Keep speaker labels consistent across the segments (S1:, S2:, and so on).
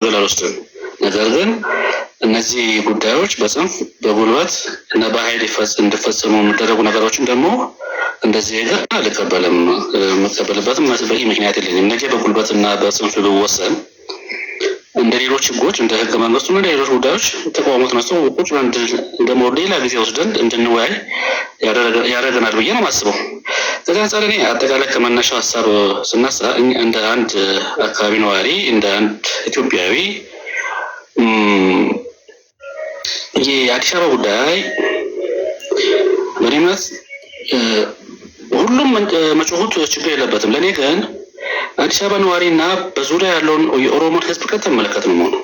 S1: አልወስድም። ነገር ግን እነዚህ ጉዳዮች በጽንፍ በጉልበት እና በኃይል እንዲፈጸሙ የሚደረጉ ነገሮችን ደግሞ እንደዚህ ጋር አልቀበልም። የምቀበልበትም በቂ ምክንያት የለኝም። ነገ በጉልበትና በጽንፍ ቢወሰን እንደ ሌሎች ህጎች እንደ ህገ መንግስቱ እና ሌሎች ጉዳዮች ተቋሙ ተነስቶ ቁጭ ብለን ደግሞ ሌላ ጊዜ ወስደን እንድንወያይ ያደረገናል ብዬ ነው የማስበው። ከዚህ አንጻር እኔ አጠቃላይ ከመነሻው ሀሳብ ስነሳ እንደ አንድ አካባቢ ነዋሪ እንደ አንድ ኢትዮጵያዊ የአዲስ አበባ ጉዳይ በእኔነት ሁሉም መጮሁት ችግር የለበትም። ለእኔ ግን አዲስ አበባ ነዋሪና በዙሪያ ያለውን የኦሮሞን ህዝብ ቀጥ መለከት ነው መሆኑ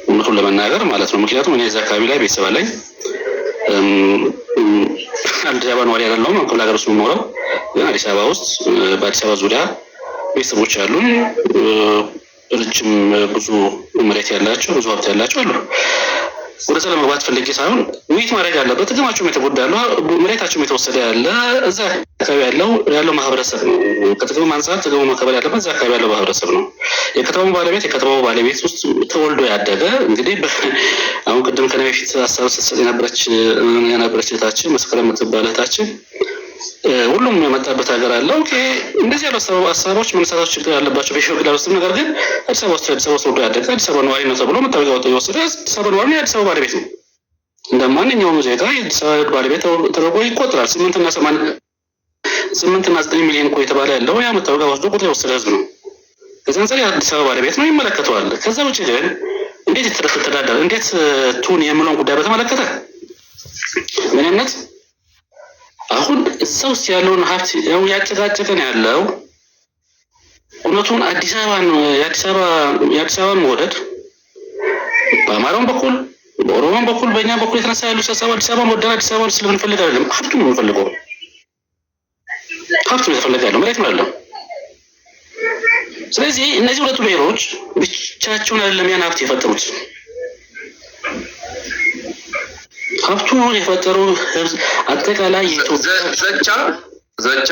S1: እውነቱን ለመናገር ማለት ነው። ምክንያቱም እኔ እዛ አካባቢ ላይ ቤተሰብ አለኝ። አዲስ አበባ ነዋሪ አይደለሁም፣ ክፍለ ሀገር ውስጥ የምኖረው ግን አዲስ አበባ ውስጥ በአዲስ አበባ ዙሪያ ቤተሰቦች አሉን። ረጅም ብዙ መሬት ያላቸው ብዙ ሀብት ያላቸው አሉ። ወደ ሰላም መግባት ፈልጌ ሳይሆን ውይይት ማድረግ አለበት። ጥቅማቸውም የተጎዳ ያለ መሬታቸውም የተወሰደ ያለ እዛ አካባቢ ያለው ማህበረሰብ ነው። ከጥቅሙ አንፃር ጥቅሙ መከበር ያለበት እዛ አካባቢ ያለው ማህበረሰብ ነው። የከተማው ባለቤት ውስጥ ተወልዶ ያደገ እንግዲህ አሁን ቅድም ከኔ በፊት ሀሳብ ስትሰጥ የነበረች እህታችን መስከረም የምትባል እህታችን ሁሉም የመጣበት ሀገር አለ። ኦኬ እንደዚህ ያለው ሀሳቦች መነሳታቸው ችግር ያለባቸው በሽግግር ውስጥ ነገር ግን አዲስ አበባ ውስጥ ወልዶ ያደገ አዲስ አበባ ነዋሪ ነው ተብሎ መታወቂያ ወጥቶ የወሰደ አዲስ አበባ ነዋሪ ነው፣ የአዲስ አበባ ባለቤት ነው። እንደ ማንኛውም ዜጋ የአዲስ አበባ ባለቤት ተደርጎ ይቆጠራል። 8.9 ሚሊዮን እኮ የተባለ ያለው ያ መታወቂያ ወስዶ ቁጥር የወሰደ ህዝብ ነው። ከዚህ አንፃር የአዲስ አበባ ባለቤት ነው፣ ይመለከተዋል። ከዛ ውጭ ግን እንዴት የተተዳደረ እንዴት ቱን የምለውን ጉዳይ በተመለከተ ምንነት አሁን እዛ ውስጥ ያለውን ሀብት ያጨቃጨቀን ያለው እውነቱን አዲስ አበባን መውደድ በአማራውም በኩል በኦሮሞም በኩል በእኛም በኩል የተነሳ ያሉ ሀሳብ አዲስ አበባን ወደን አዲስ አበባን ስለምንፈልግ አይደለም። ሀብቱን ነው የምንፈልገው። ሀብቱን የተፈለገ ያለው መሬት ነው ያለው። ስለዚህ እነዚህ ሁለቱ ብሔሮች ብቻቸውን አይደለም ያን ሀብት የፈጠሩት። ሀብቱን የፈጠሩ ህዝብ አጠቃላይ ዘቻ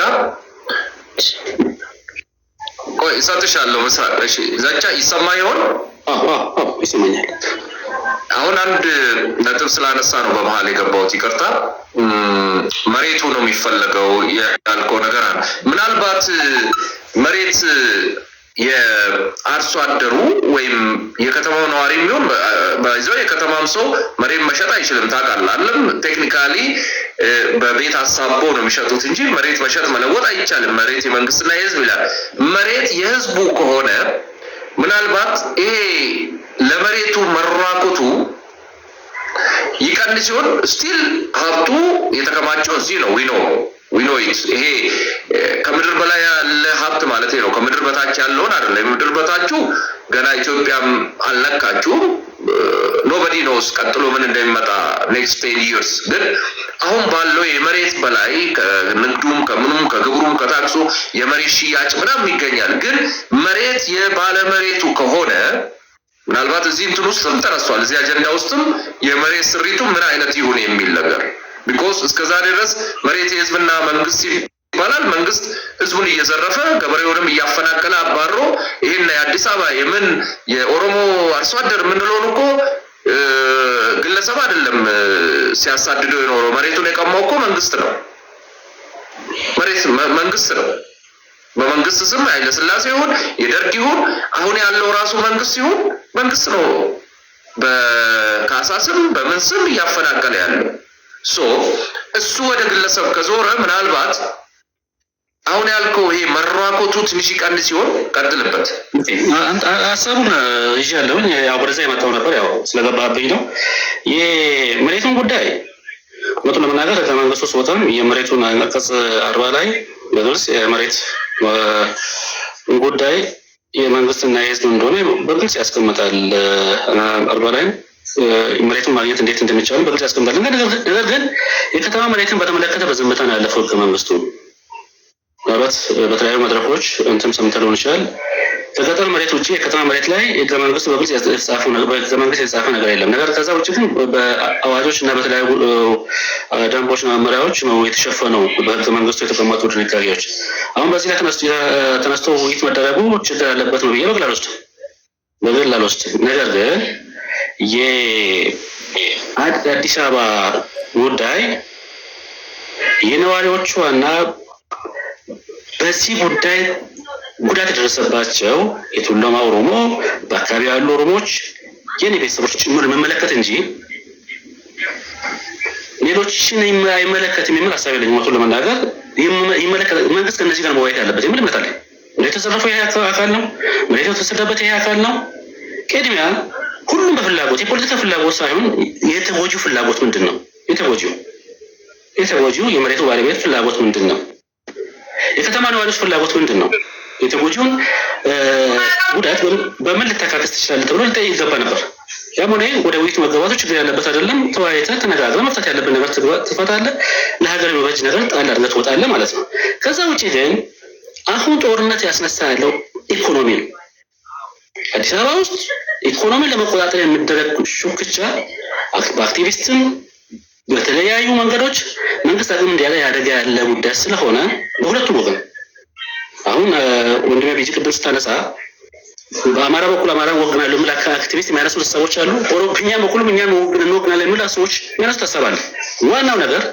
S2: ቆይ እሰጥሻለሁ። እሺ ዘቻ ይሰማ ይሆን?
S1: ይሰማኛል።
S2: አሁን አንድ ነጥብ ስላነሳ ነው በመሀል የገባሁት፣ ይቅርታ። መሬቱ ነው የሚፈለገው ያልከው ነገር አለ። ምናልባት መሬት የአርሶ አደሩ ወይም የከተማው ነዋሪ የሚሆን በዛው የከተማም ሰው መሬት መሸጥ አይችልም። ታውቃለህ፣ ቴክኒካሊ በቤት አሳቦ ነው የሚሸጡት እንጂ መሬት መሸጥ መለወጥ አይቻልም። መሬት የመንግስትና የህዝብ ይላል። መሬት የህዝቡ ከሆነ ምናልባት ይሄ ለመሬቱ መራቆቱ ይቀንስ ሲሆን ስቲል ሀብቱ የተከማቸው እዚህ ነው። ዊኖ ይሄ ከምድር በላይ ያለ ሀብት ማለት ነው። ከምድር በታች ያለውን አይደለም። ከምድር በታችሁ ገና ኢትዮጵያም አልነካችሁም። ኖበዲ ኖስ ቀጥሎ ምን እንደሚመጣ ኔክስት 10 years። ግን አሁን ባለው የመሬት በላይ ከንግዱም ከምኑም ከግብሩም ከታክሱ የመሬት ሽያጭ ምናምን ይገኛል። ግን መሬት የባለ መሬቱ ከሆነ ምናልባት እዚህ እንትን ውስጥም ተነስቷል። እዚህ አጀንዳ ውስጥም የመሬት ስሪቱ ምን አይነት ይሁን የሚል ነገር ቢኮዝ እስከዛሬ ድረስ መሬት የህዝብና መንግስት ይባላል። መንግስት ህዝቡን እየዘረፈ ገበሬውንም እያፈናቀለ አባሮ ይሄን የአዲስ አበባ የምን የኦሮሞ አርሶ አደር የምንለውን እኮ ግለሰብ አይደለም ሲያሳድደው የኖረው። መሬቱን የቀማው እኮ መንግስት ነው። መሬት መንግስት ነው። በመንግስት ስም ኃይለ ሥላሴ ይሁን የደርግ ይሁን አሁን ያለው ራሱ መንግስት ይሁን መንግስት ነው በካሳ ስም በምን ስም እያፈናቀለ ያለው። እሱ ወደ ግለሰብ ከዞረ ምናልባት አሁን ያልከው ይሄ መራቆቱ ትንሽ ይቀንስ ሲሆን ቀጥልበት።
S1: ሀሳቡን ይዣለሁኝ። ያው ወደዛ የመጣው ነበር ያው ስለገባብኝ ነው። የመሬቱን ጉዳይ እውነቱን ለመናገር ከመንግስቱ ስወጣም የመሬቱን አንቀጽ 40 ላይ በግልጽ የመሬት ጉዳይ የመንግስትና የህዝብ እንደሆነ በግልጽ ያስቀምጣል። 40 ላይ መሬቱን ማግኘት እንዴት እንደሚቻል በግልጽ ያስቀምጣል። ነገር ግን የከተማ መሬትን በተመለከተ በዝምታ ነው ያለፈው ህገ መንግስቱ። ማለት በተለያዩ መድረኮች ሰምተህ ሊሆን ይችላል። ከገጠር መሬት ውጭ የከተማ መሬት ላይ ህገ መንግስቱ በግልጽ የተጻፈ ነገር የለም። ነገር ከዛ ውጭ ግን በአዋጆች እና በተለያዩ ደንቦችና መመሪያዎች ነው የተሸፈነው በህገ መንግስቱ የተቀመጡ ድንጋጌዎች። አሁን በዚህ ላይ ተነስቶ ውይይት መደረጉ ችግር ያለበት ነው ብዬ በግል አልወስድም። በግል አልወስድም። ነገር ግን የአዲስ አበባ ጉዳይ የነዋሪዎቿና በዚህ ጉዳይ ጉዳት የደረሰባቸው የቱለማ ኦሮሞ በአካባቢ ያሉ ኦሮሞዎች የኔ ቤተሰቦች ጭምር መመለከት እንጂ ሌሎችን አይመለከትም የሚል ሀሳብ የለኝም። ወጥቶ ለመናገር መንግስት ከነዚህ ጋር መወያየት ያለበት የሚል እምነት አለኝ። መሬት የተዘረፈው ይሄ አካል ነው። መሬት የተወሰደበት ይሄ አካል ነው። ቅድሚያ ሁሉም በፍላጎት የፖለቲካ ፍላጎት ሳይሆን የተጎጂው ፍላጎት ምንድን ነው? የተጎጂው የመሬቱ ባለቤት ፍላጎት ምንድን ነው? የከተማ ነዋሪዎች ፍላጎት ምንድን ነው? የተጎጂውን ጉዳት በምን ልታካክስ ትችላለህ ተብሎ ሊጠይቅ ይገባ ነበር። ያም ሆነ ወደ ውይይት መገባቱ ችግር ያለበት አይደለም። ተወያይተህ ተነጋግረህ መፍታት ያለብን ነገር ትፈታለህ። ለሀገር የሚበጅ ነገር ጣል አድርገህ ትወጣለህ ማለት ነው። ከዛ ውጭ ግን አሁን ጦርነት ያስነሳ ያለው ኢኮኖሚ ነው። አዲስ አበባ ውስጥ ኢኮኖሚን ለመቆጣጠር የሚደረግ ሹክቻ በአክቲቪስትም በተለያዩ መንገዶች መንግስት አቅም እንዲያለ ያደረገ ያለ ጉዳይ ስለሆነ በሁለቱም ወገን አሁን ወንድሜ ቢጂ ቅድም ስታነሳ በአማራ በኩል አማራ ወግናለሁ የሚል አክቲቪስት የሚያነሱ ሰዎች አሉ። ኦሮምኛ በኩልም እኛም እንወግናለን የሚል ሰዎች የሚያነሱ ሀሳብ አለ። ዋናው ነገር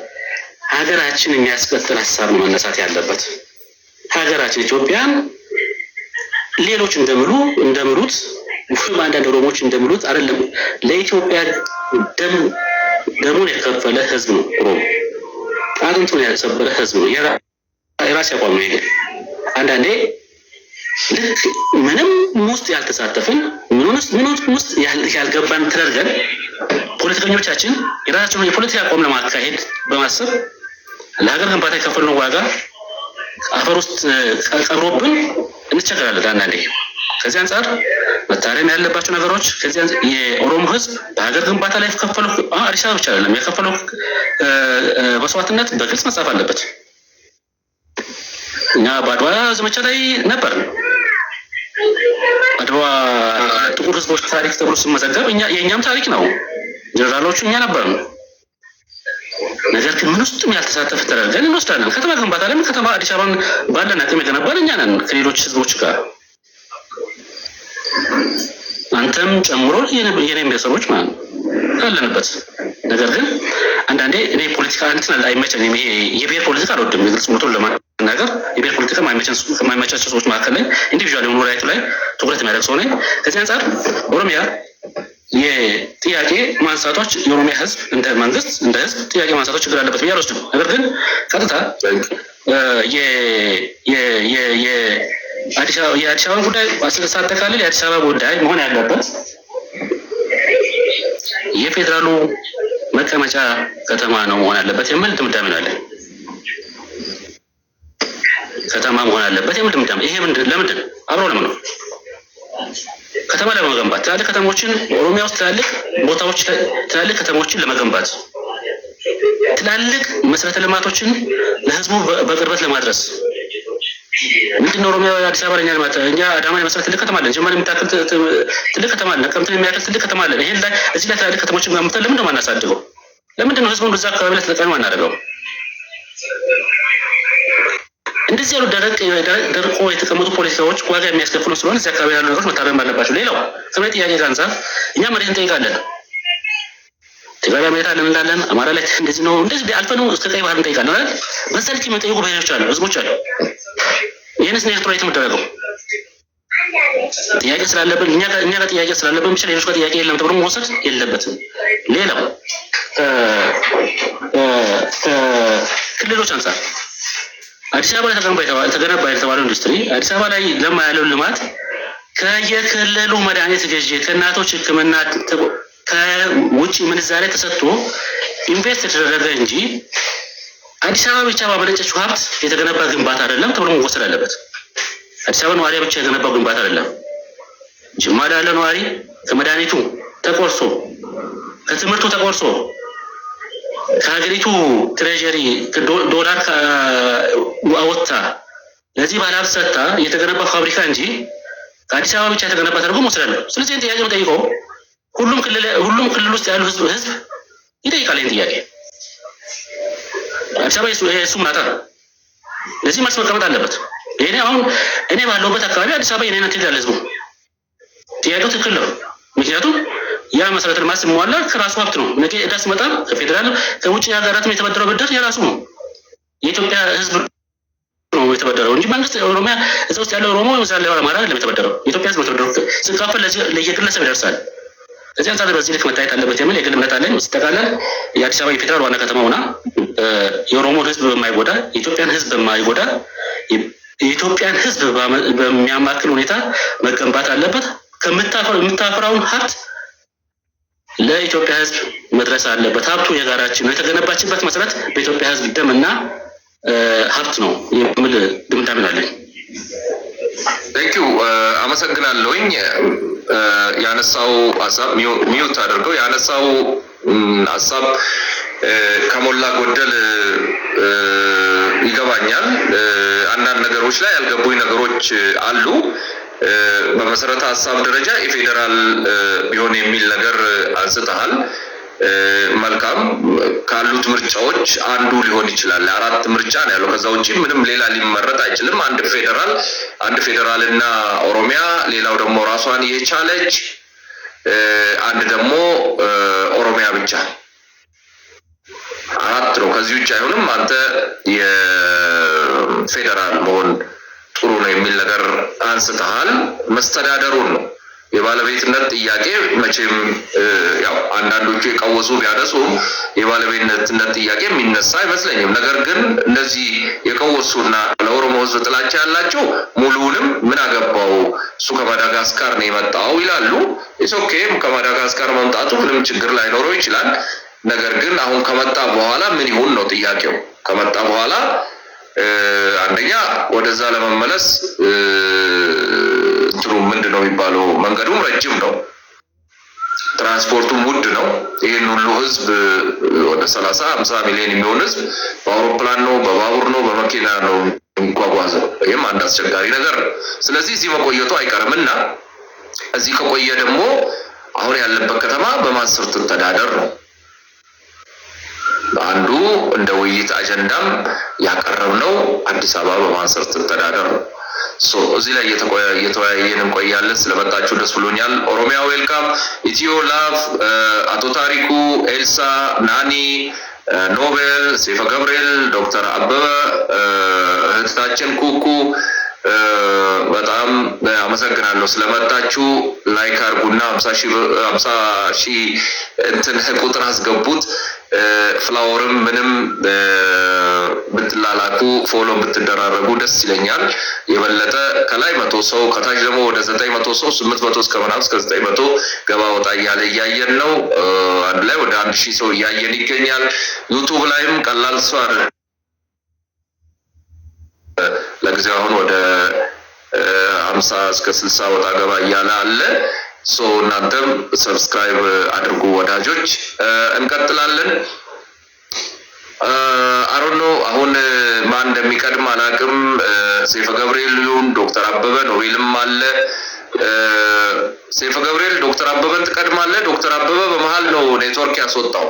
S1: ሀገራችን የሚያስቀጥል ሀሳብ ነው መነሳት ያለበት። ሀገራችን ኢትዮጵያን ሌሎች እንደምሉት አንዳንድ ኦሮሞዎች እንደምሉት አይደለም። ለኢትዮጵያ ደሙን የከፈለ ህዝብ ነው ኦሮሞ። አጥንቱን ያሰበረ ህዝብ ነው። የራስ ያቋም ነው። ይሄ አንዳንዴ ልክ ምንም ውስጥ ያልተሳተፍን ምንም ውስጥ ያልገባን ተደርገን ፖለቲከኞቻችን የራሳቸውን የፖለቲካ አቋም ለማካሄድ በማሰብ ለሀገር ግንባታ የከፈልነው ዋጋ አፈር ውስጥ ቀብሮብን እንቸገራለን አንዳንዴ። ከዚህ አንጻር መታረም ያለባቸው ነገሮች ከዚህ የኦሮሞ ህዝብ በሀገር ግንባታ ላይ የከፈለው አዲስ አበባ ብቻ አይደለም የከፈለው መስዋዕትነት በግልጽ መጻፍ አለበት። እኛ በአድዋ ዘመቻ ላይ ነበር። አድዋ ጥቁር ህዝቦች ታሪክ ተብሎ ሲመዘገብ የእኛም ታሪክ ነው። ጀነራሎቹ እኛ ነበርን። ነገር ግን ምን ውስጥም ያልተሳተፈ ተደርገን እንወስዳለን። ከተማ ግንባታ ላይ ከተማ አዲስ አበባን ባለን አቅም የገነባን እኛ ነን ከሌሎች ህዝቦች ጋር አንተም ጨምሮ የኔም ቤተሰቦች ማለት ነው አለንበት። ነገር ግን አንዳንዴ እኔ ፖለቲካ እንትን አይመቸኝም። ይሄ የብሔር ፖለቲካ አልወድም። ግልጽ ሞቶን ለማናገር የብሔር ፖለቲካ ከማይመቻቸው ሰዎች መካከል ላይ ኢንዲቪጁዋል የሆኑ ራይቱ ላይ ትኩረት የሚያደርግ ሰው ነኝ። ከዚህ አንጻር ኦሮሚያ የጥያቄ ማንሳቶች የኦሮሚያ ህዝብ እንደ መንግስት እንደ ህዝብ ጥያቄ ማንሳቶች ችግር አለበት ብዬ አልወስድም። ነገር ግን ቀጥታ የአዲስ አበባ ጉዳይ ሳጠቃልል የአዲስ አበባ ጉዳይ መሆን ያለበት የፌዴራሉ መቀመጫ ከተማ ነው መሆን ያለበት የሚል ድምዳሜ ነው ያለኝ። ከተማ መሆን ያለበት የሚል ድምዳሜ ይሄ ለምንድን አብሮ ለምን ነው ከተማ ለመገንባት ትላልቅ ከተሞችን ኦሮሚያ ውስጥ ትላልቅ ቦታዎች ትላልቅ ከተሞችን ለመገንባት ትላልቅ መሰረተ ልማቶችን ለህዝቡ በቅርበት ለማድረስ ምንድነው ኦሮሚያ አዲስ አበባ ለኛ ማለት እኛ አዳማ የመሰረት ትልቅ ከተማ አለን። ጅማን የሚታክል ትልቅ ከተማ አለን። ነቀምትን የሚያክል ትልቅ ከተማ አለን። ይሄን ላይ እዚህ ላይ ትላልቅ ከተሞችን ገንብተን ለምንድነው ማናሳድገው? ለምንድነው ህዝቡን በዛ አካባቢ ላይ ተጠቃሚ ማናደርገው? እንደዚህ ያሉ ደርቆ የተቀመጡ ፖለቲካዎች ዋጋ የሚያስከፍሉ ስለሆነ እዚህ አካባቢ ያሉ ነገሮች መታረም አለባቸው። ሌላው ከመሬት ጥያቄ ጋር አንፃር እኛ መሬት እንጠይቃለን። ትግራይ መሬት አለን እንዳለን አማራ ላይ እንደዚህ ነው እንደዚህ አልፈነው እስከ ቀይ ባህር እንጠይቃለን አይደል? በዛ ልክ የሚጠይቁ ብሔሮች አሉ፣ ህዝቦች አሉ። ይሄንስ ነው ኤርትራ የተመደረገው ጥያቄ ስላለብን እኛ ጋር ጥያቄ ስላለብን ብቻ ሌሎች ጋር ጥያቄ የለም ተብሎ መወሰድ የለበትም። ሌላው ክልሎች አንፃር አዲስ አበባ ላይ ተገነባ የተባለው ኢንዱስትሪ አዲስ አበባ ላይ ለማ ያለው ልማት ከየክልሉ መድኃኒት ገዢ ከእናቶች ሕክምና ከውጭ ምንዛሬ ተሰጥቶ ኢንቨስት የተደረገ እንጂ አዲስ አበባ ብቻ ባመነጨችው ሀብት የተገነባ ግንባታ አይደለም ተብሎ መወሰድ አለበት። አዲስ አበባ ነዋሪ ብቻ የተገነባው ግንባታ አይደለም። ጅማ ያለ ነዋሪ ከመድኃኒቱ ተቆርሶ ከትምህርቱ ተቆርሶ ከሀገሪቱ ትሬጀሪ ዶላር አወጣ ለዚህ ባለሀብት ሰጥታ የተገነባ ፋብሪካ እንጂ ከአዲስ አበባ ብቻ የተገነባ ተደርጎ መወሰድ አለበት። ስለዚህ ጥያቄ ነው ጠይቀው ሁሉም ክልል ውስጥ ያሉ ህዝብ ይጠይቃል ይሄን ጥያቄ። አዲስ አበባ የሱ ማታ ለዚህ መልስ መቀመጥ አለበት። እኔ አሁን እኔ ባለሁበት አካባቢ አዲስ አበባ የኔ ናት ይላል ህዝቡ። ጥያቄው ትክክል ነው። ምክንያቱም ያ መሰረተ ልማት ሲሟላ ከራሱ ሀብት ነው። ነገ ዕዳ ሲመጣ ከፌዴራል ከውጭ ሀገራትም የተበደረው ብድር የራሱ ነው። የኢትዮጵያ ህዝብ ነው የተበደረው እንጂ መንግስት ኦሮሚያ እዛ ውስጥ ያለው ኦሮሞ እዛ ያለው አማራ አይደለም የተበደረው። የኢትዮጵያ ህዝብ ነው የተበደረው። ሲካፈል ለየግለሰብ ይደርሳል። እዚህ አንጻር በዚህ ልክ መታየት አለበት የሚል የግል እምነት አለኝ። ሲጠቃለል የአዲስ አበባ የፌዴራል ዋና ከተማ ሆና የኦሮሞን ህዝብ በማይጎዳ የኢትዮጵያን ህዝብ በማይጎዳ የኢትዮጵያን ህዝብ በሚያማክል ሁኔታ መገንባት አለበት። የምታፈራውን ሀብት ለኢትዮጵያ ህዝብ መድረስ አለበት። ሀብቱ የጋራችን ነው። የተገነባችበት መሰረት በኢትዮጵያ ህዝብ ደምና ሀብት ነው የሚል ድምዳሜ አለኝ።
S2: ቴንኪው አመሰግናለሁኝ። ያነሳው ሀሳብ ሚውት አድርገው ያነሳው ሀሳብ ከሞላ ጎደል ይገባኛል። አንዳንድ ነገሮች ላይ ያልገቡኝ ነገሮች አሉ። በመሰረተ ሀሳብ ደረጃ የፌዴራል ቢሆን የሚል ነገር አንስተሃል። መልካም ካሉት ምርጫዎች አንዱ ሊሆን ይችላል። 4 ምርጫ ነው ያለው። ከዛ ውጪ ምንም ሌላ ሊመረጥ አይችልም። አንድ ፌዴራል እና ኦሮሚያ፣ ሌላው ደግሞ ራሷን የቻለች አንድ ደግሞ ኦሮሚያ ብቻ 4 ነው። ከዚህ ውጭ አይሆንም። አንተ የፌዴራል መሆን ጥሩ ነው የሚል ነገር አንስተሃል። መስተዳደሩን ነው የባለቤትነት ጥያቄ መቼም ያው አንዳንዶቹ የቀወሱ ቢያነሱም የባለቤትነት ጥያቄ የሚነሳ አይመስለኝም። ነገር ግን እነዚህ የቀወሱና ለኦሮሞ ህዝብ ጥላቻ ያላቸው ሙሉውንም ምን አገባው እሱ ከማዳጋስካር ነው የመጣው ይላሉ። ኢሶኬም ከማዳጋስካር መምጣቱ ምንም ችግር ላይኖረው ይችላል። ነገር ግን አሁን ከመጣ በኋላ ምን ይሁን ነው ጥያቄው። ከመጣ በኋላ አንደኛ ወደዛ ለመመለስ እንትኑ ምንድነው የሚባለው መንገዱም ረጅም ነው፣ ትራንስፖርቱም ውድ ነው። ይሄን ሁሉ ህዝብ ወደ 30-50 ሚሊዮን የሚሆን ህዝብ በአውሮፕላን ነው፣ በባቡር ነው፣ በመኪና ነው የሚጓጓዘው። ይሄም አንድ አስቸጋሪ ነገር ነው። ስለዚህ እዚህ መቆየቱ አይቀርምና እዚህ ከቆየ ደግሞ አሁን ያለበት ከተማ በማን ስር ትተዳደር ነው አንዱ እንደ ውይይት አጀንዳም ያቀረብነው። አዲስ አበባ በማን ስር ትተዳደር ነው። እዚህ ላይ እየተወያየን እንቆያለን። ስለመጣችሁ ደስ ብሎኛል። ኦሮሚያ ዌልካም፣ ኢትዮ ላቭ፣ አቶ ታሪኩ፣ ኤልሳ፣ ናኒ፣ ኖቤል፣ ሴፈ ገብርኤል፣ ዶክተር አበበ፣ እህታችን ኩኩ በጣም አመሰግናለሁ ስለመጣችሁ። ላይክ አርጉና 50 ሺህ እንትን ቁጥር አስገቡት። ፍላወርም ምንም ብትላላኩ ፎሎ ብትደራረጉ ደስ ይለኛል። የበለጠ ከላይ 100 ሰው ከታች ደግሞ ወደ 900 ሰው 800 እስከ 900 ገባ ወጣ እያለ እያየን ነው። አንድ ላይ ወደ 1000 ሰው እያየን ይገኛል። ዩቲዩብ ላይም ቀላል ሰው ለጊዜው አሁን ወደ 50 እስከ 60 ወጣ ገባ እያለ አለ። እናንተም ሰብስክራይብ አድርጉ ወዳጆች። እንቀጥላለን። አሮኖ አሁን ማን እንደሚቀድም አላቅም። ሴፈ ገብርኤል ይሁን ዶክተር አበበ ነው ይልም አለ። ሴፈ ገብርኤል ዶክተር አበበን ትቀድማለ። ዶክተር አበበ በመሃል ነው ኔትወርክ ያስወጣው።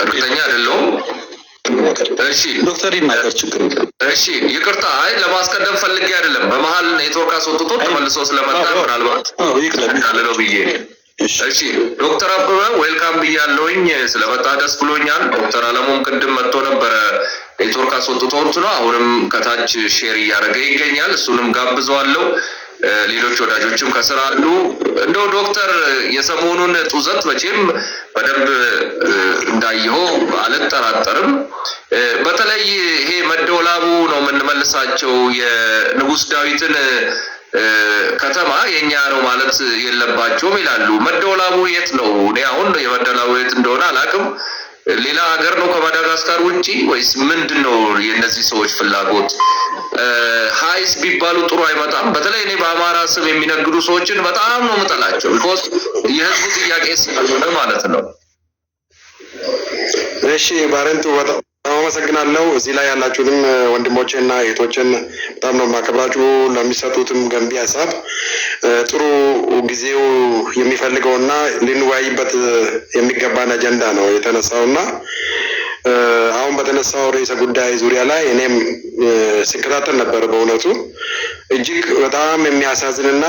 S2: እርግጠኛ አይደለሁም። እሺ ዶክተር ይናገር ችግር የለም። እሺ ይቅርታ፣ አይ ለማስቀደም ፈልጌ አይደለም። በመሃል ኔትወርክ አስወጥቶ ተመልሶ ስለመጣ ምናልባት ይቅለለው ብዬ። እሺ ዶክተር አበበ ዌልካም ብያለሁኝ። ስለመጣ ደስ ብሎኛል። ዶክተር አለሙም ቅድም መጥቶ ነበረ ኔትወርክ አስወጥቶ ነው። አሁንም ከታች ሼር እያደረገ ይገኛል። እሱንም ጋብዘዋለሁ። ሌሎች ወዳጆችም ከስራ አሉ። እንደው ዶክተር የሰሞኑን ጡዘት መቼም በደንብ እንዳየው አልጠራጠርም። በተለይ ይሄ መደወላቡ ነው የምንመልሳቸው የንጉስ ዳዊትን ከተማ የኛ ነው ማለት የለባቸውም ይላሉ። መደወላቡ የት ነው? እኔ አሁን የመደወላቡ የት እንደሆነ አላውቅም። ሌላ ሀገር ነው ከማዳጋስካር ውጪ ወይስ ምንድነው የነዚህ ሰዎች ፍላጎት? ሃይስ ቢባሉ ጥሩ አይመጣም። በተለይ እኔ በአማራ ስም የሚነግዱ ሰዎችን በጣም ነው የምጠላቸው። ቢኮዝ የህዝቡ ጥያቄ ስለሆነ ማለት ነው።
S3: እሺ ባረንቱ በጣም አመሰግናለሁ። እዚህ ላይ ያላችሁንም ወንድሞቼና እህቶችን በጣም ነው የማከብራችሁ። ለሚሰጡትም ገንቢ ሀሳብ ጥሩ ጊዜው የሚፈልገውና ልንወያይበት የሚገባን አጀንዳ ነው የተነሳውና አሁን በተነሳው ርዕሰ ጉዳይ ዙሪያ ላይ እኔም ስከታተል ነበር። በእውነቱ እጅግ በጣም የሚያሳዝንና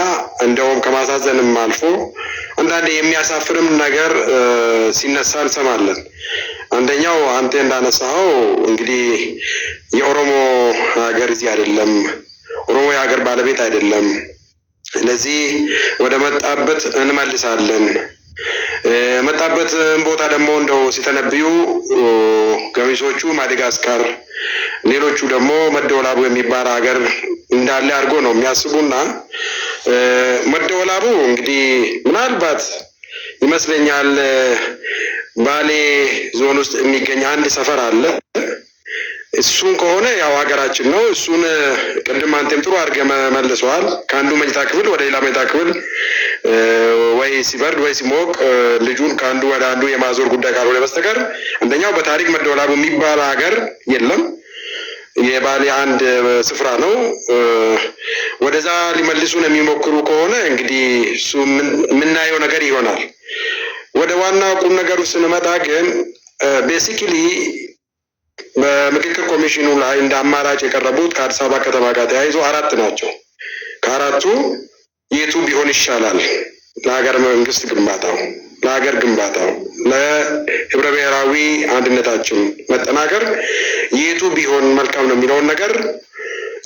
S3: እንደውም ከማሳዘንም አልፎ አንዳንዴ የሚያሳፍርም ነገር ሲነሳ እንሰማለን። አንደኛው አንተ እንዳነሳው እንግዲህ የኦሮሞ ሀገር እዚህ አይደለም፣ ኦሮሞ የሀገር ባለቤት አይደለም፣ ስለዚህ ወደ መጣበት እንመልሳለን። መጣበት ቦታ ደግሞ እንደው ሲተነብዩ ገሚሶቹ ማዳጋስካር፣ ሌሎቹ ደግሞ መደወላቡ የሚባል ሀገር እንዳለ አድርጎ ነው የሚያስቡና መደወላቡ እንግዲህ ምናልባት ይመስለኛል ባሌ ዞን ውስጥ የሚገኝ አንድ ሰፈር አለ። እሱን ከሆነ ያው ሀገራችን ነው። እሱን ቅድም አንተም ጥሩ አድርገህ መልሰዋል። ከአንዱ መኝታ ክፍል ወደ ሌላ መኝታ ክፍል ወይ ሲበርድ ወይ ሲሞቅ ልጁን ከአንዱ ወደ አንዱ የማዞር ጉዳይ ካልሆነ በስተቀር አንደኛው በታሪክ መደወላቡ የሚባል ሀገር የለም። የባሌ አንድ ስፍራ ነው። ወደዛ ሊመልሱን የሚሞክሩ ከሆነ እንግዲህ እሱ የምናየው ነገር ይሆናል። ወደ ዋናው ቁም ነገሩ ስንመጣ ግን ቤሲክሊ በምክክር ኮሚሽኑ ላይ እንደ አማራጭ የቀረቡት ከአዲስ አበባ ከተማ ጋር ተያይዞ 4 ናቸው። ከአራቱ የቱ ቢሆን ይሻላል ለሀገር መንግስት ግንባታው፣ ለሀገር ግንባታው፣ ለህብረ ብሔራዊ አንድነታችን መጠናከር የቱ ቢሆን መልካም ነው የሚለውን ነገር